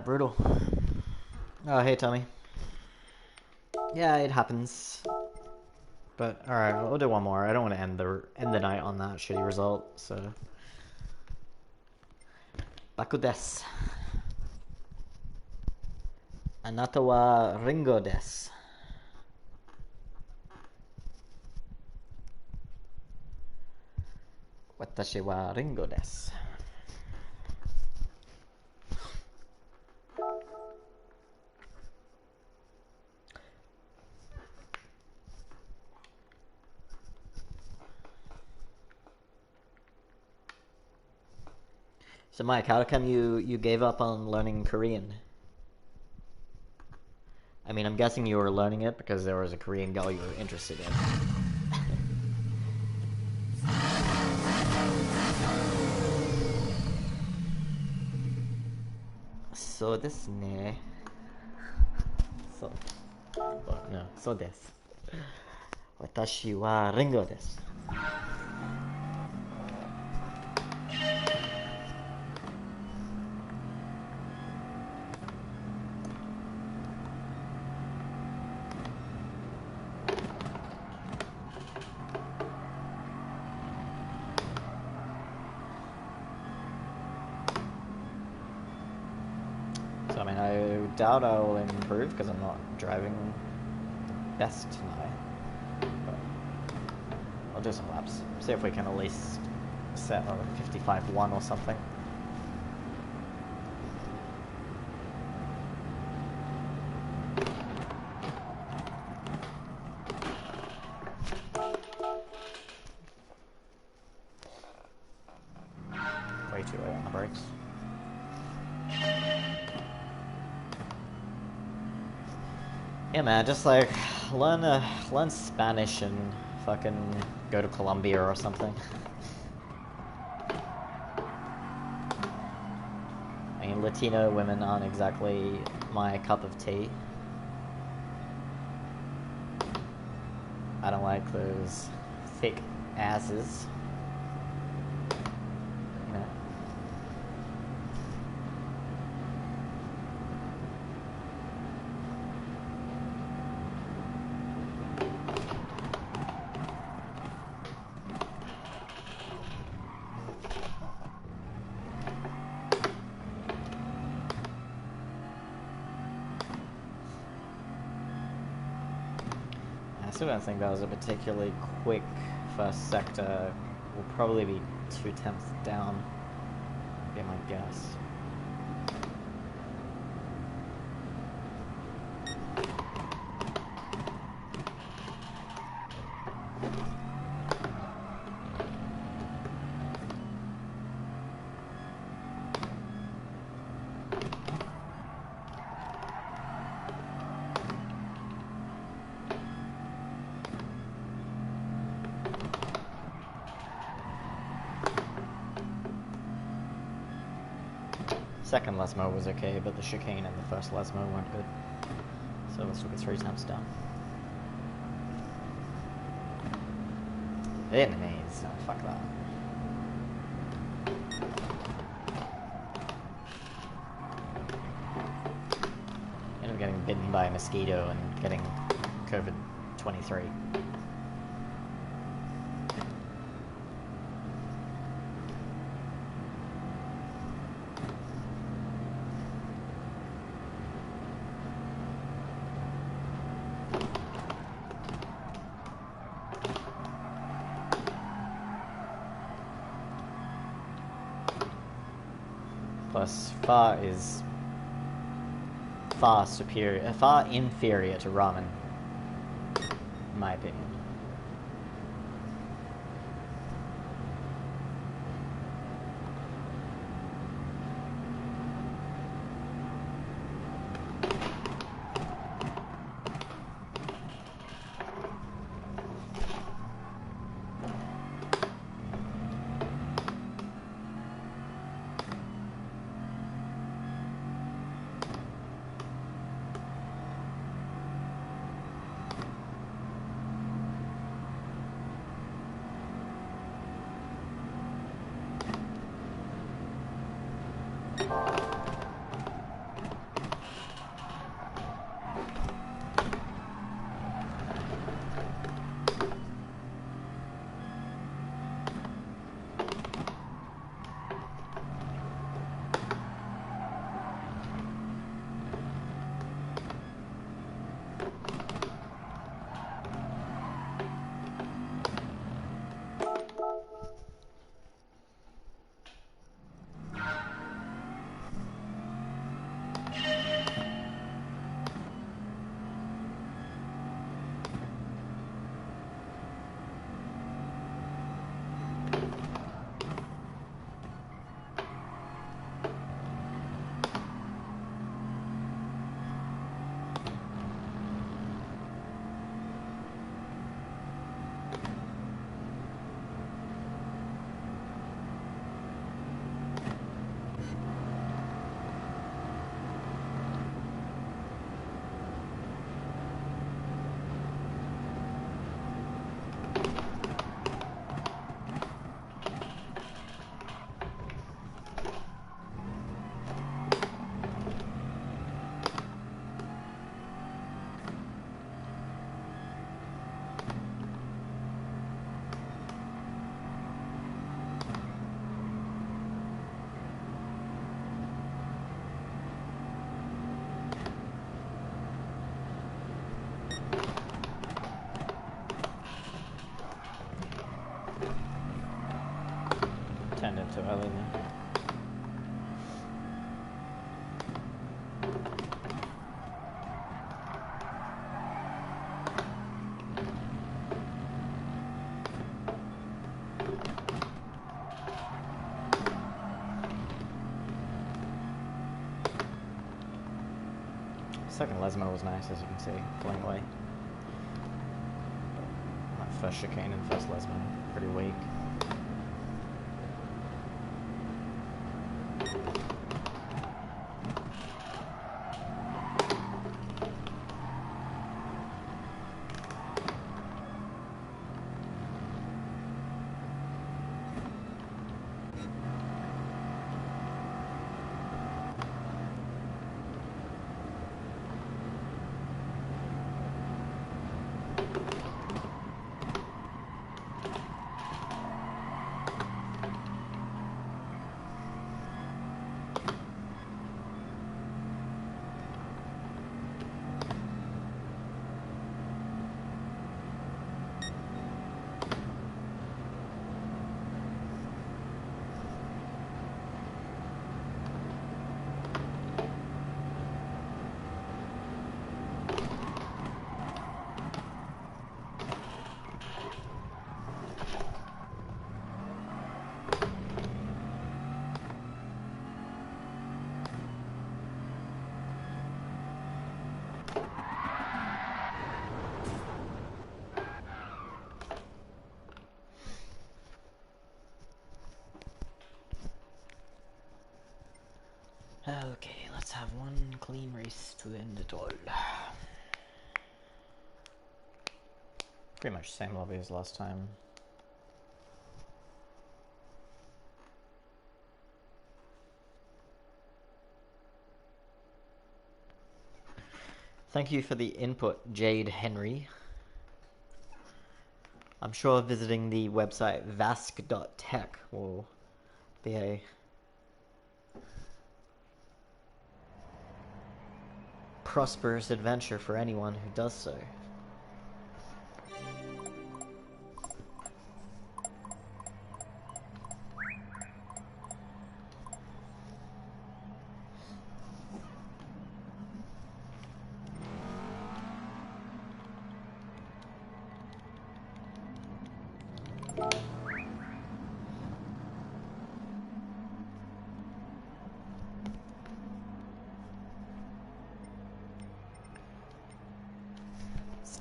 S1: Brutal. Oh, hey Tommy. Yeah, it happens. But alright, we'll do one more. I don't want to end the night on that shitty result, so. Baku desu. Anata wa Ringo desu. Watashi wa Ringo desu. So Mike, how come you gave up on learning Korean? I mean, I'm guessing you were learning it because there was a Korean girl you were interested in. So desu ne. So. Oh, no, so desu. Watashi wa Ringo desu. So I mean, I doubt I will improve because I'm not driving best tonight. But I'll do some laps. See if we can at least set a 55-1 or something. Way too late on the brakes. Yeah, man, just like learn Spanish and fucking go to Colombia or something. I mean, Latino women aren't exactly my cup of tea. I don't like those thick asses. You know? I still don't think that was a particularly quick first sector. Will probably be 2 tenths down, be my guess. Second Lesmo was okay, but the chicane and the first Lesmo weren't good. So let's look at 3 times down. Enemies, oh, fuck that. End up getting bitten by a mosquito and getting COVID-23. Plus, pho is far inferior to ramen, in my opinion. abandoned too early then. Second Lesmo was nice, as you can see, pulling away. My first chicane and first Lesmo, pretty weak. Okay, let's have one clean race to end it all. Pretty much same lobby as last time. Thank you for the input, Jade Henry. I'm sure visiting the website vask.tech will be a prosperous adventure for anyone who does so.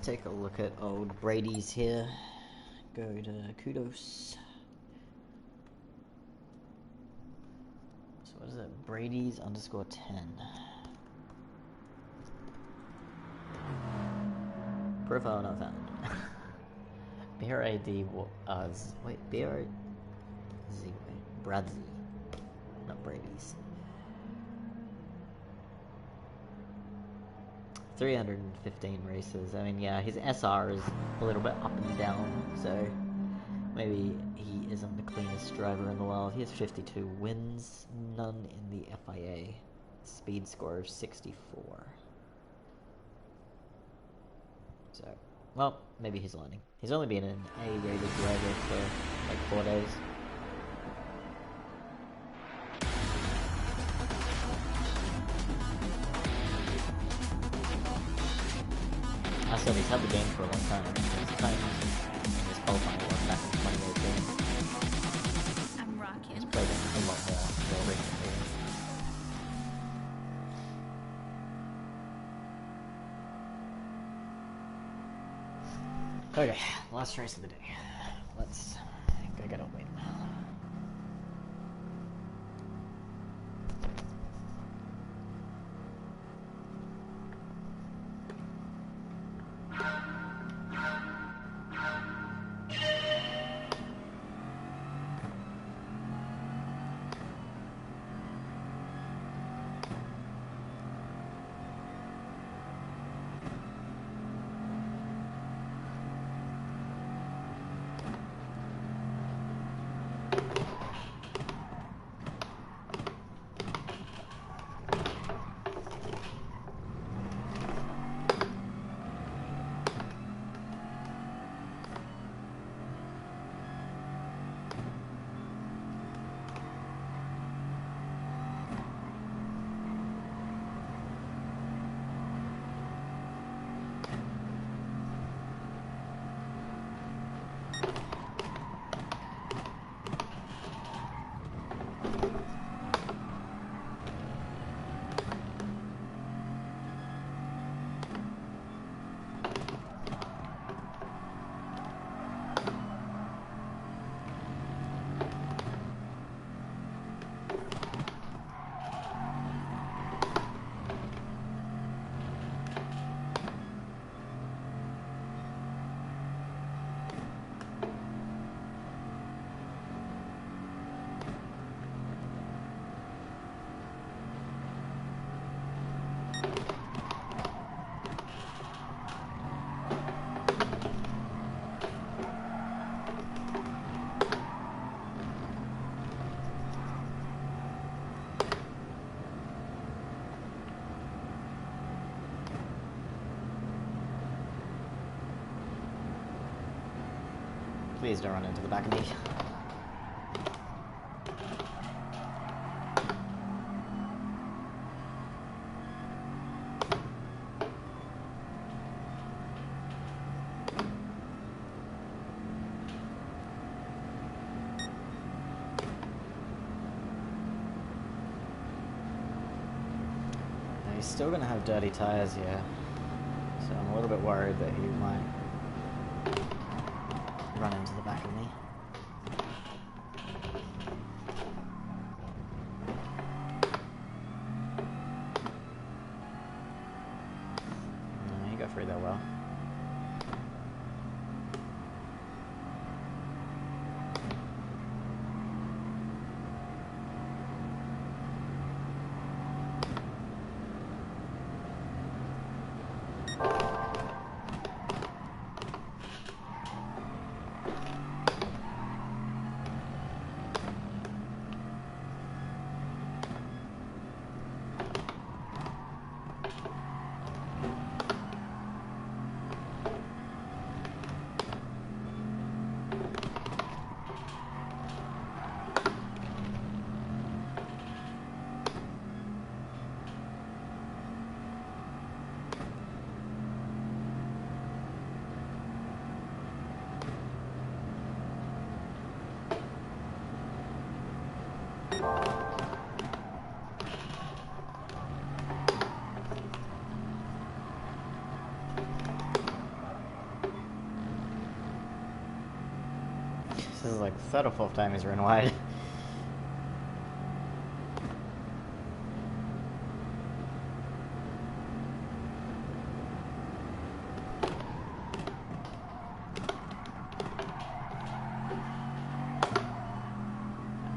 S1: Take a look at old Brady's here. Go to Kudos. So what is it? Brady's _10. Profile not found. BRAD wait, BRZ Bradley. Not Brady's. 315 races. I mean, yeah, his SR is a little bit up and down, so maybe he isn't the cleanest driver in the world. He has 52 wins, none in the FIA. Speed score of 64. So, well, maybe he's learning. He's only been an A-rated driver for like 4 days. So he's had the game for a long time. His time in his qualifying was back in 2018.
S2: I'm rocking.
S1: He's played it a lot more recently. Okay, last race of the day. Let's go get a win. Please don't run into the back of me. He's still going to have dirty tires here, so I'm a little bit worried that he might run into the back of me. No, he got through that well. This is like the third or fourth time he's run wide.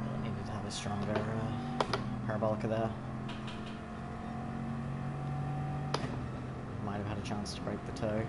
S1: I needed to have a stronger parabolica there. Might have had a chance to break the toe.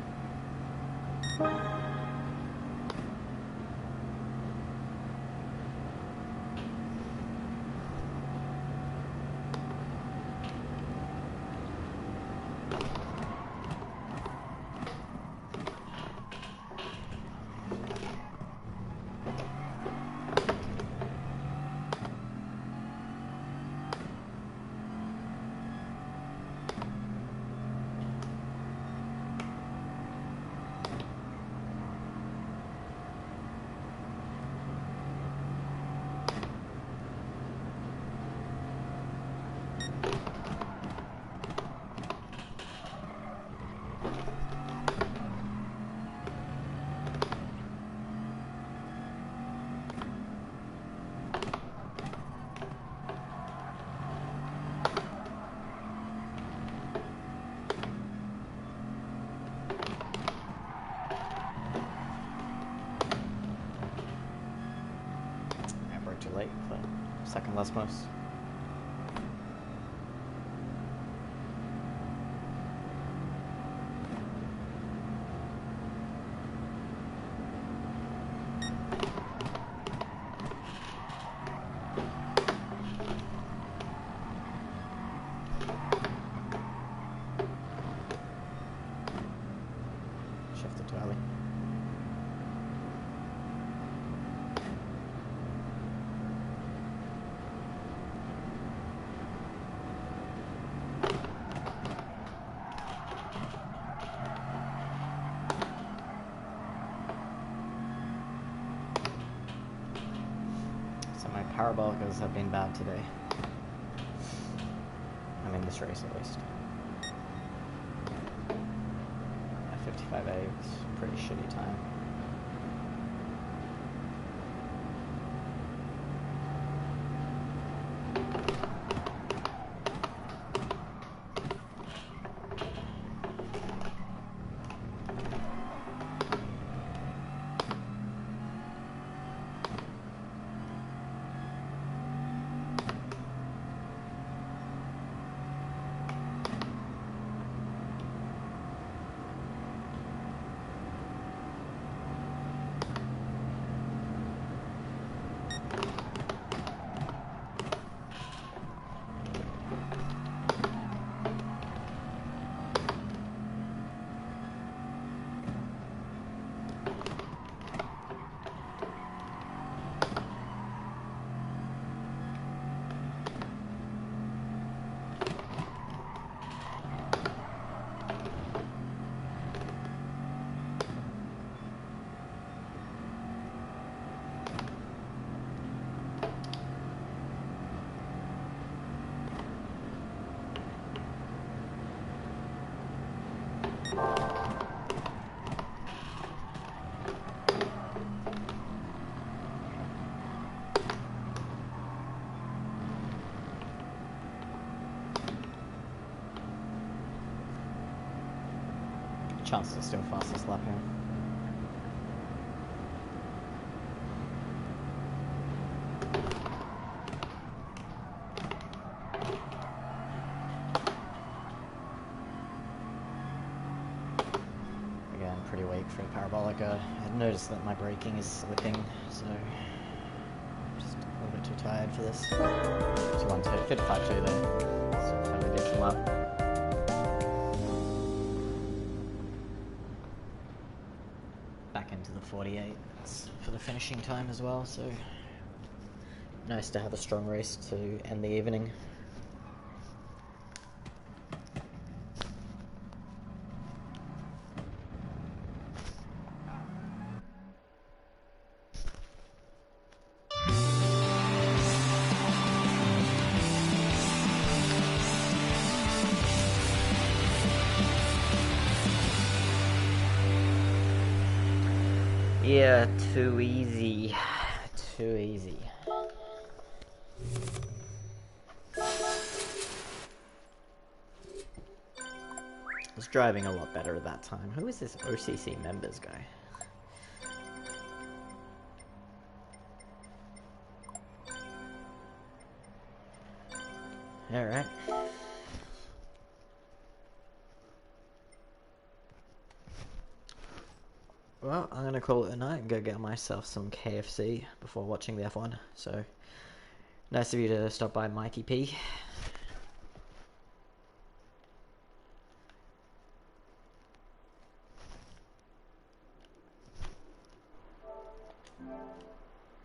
S1: Too late for second last most. Shifted too early. My parabolicas have been bad today. I mean, this race at least. 55A was a pretty shitty time. Chance to still fastest lap here. Again, pretty weak for a parabolica. I noticed that my braking is slipping, so just a little bit too tired for this. 212, fit 5.2 though, so fairly decent lap. Back into the 48 for the finishing time as well, so nice to have a strong race to end the evening. Yeah, too easy. Too easy. I was driving a lot better at that time. Who is this OCC members guy? Alright. Well, I'm gonna call it a night and go get myself some KFC before watching the F1. So, nice of you to stop by, Mikey P.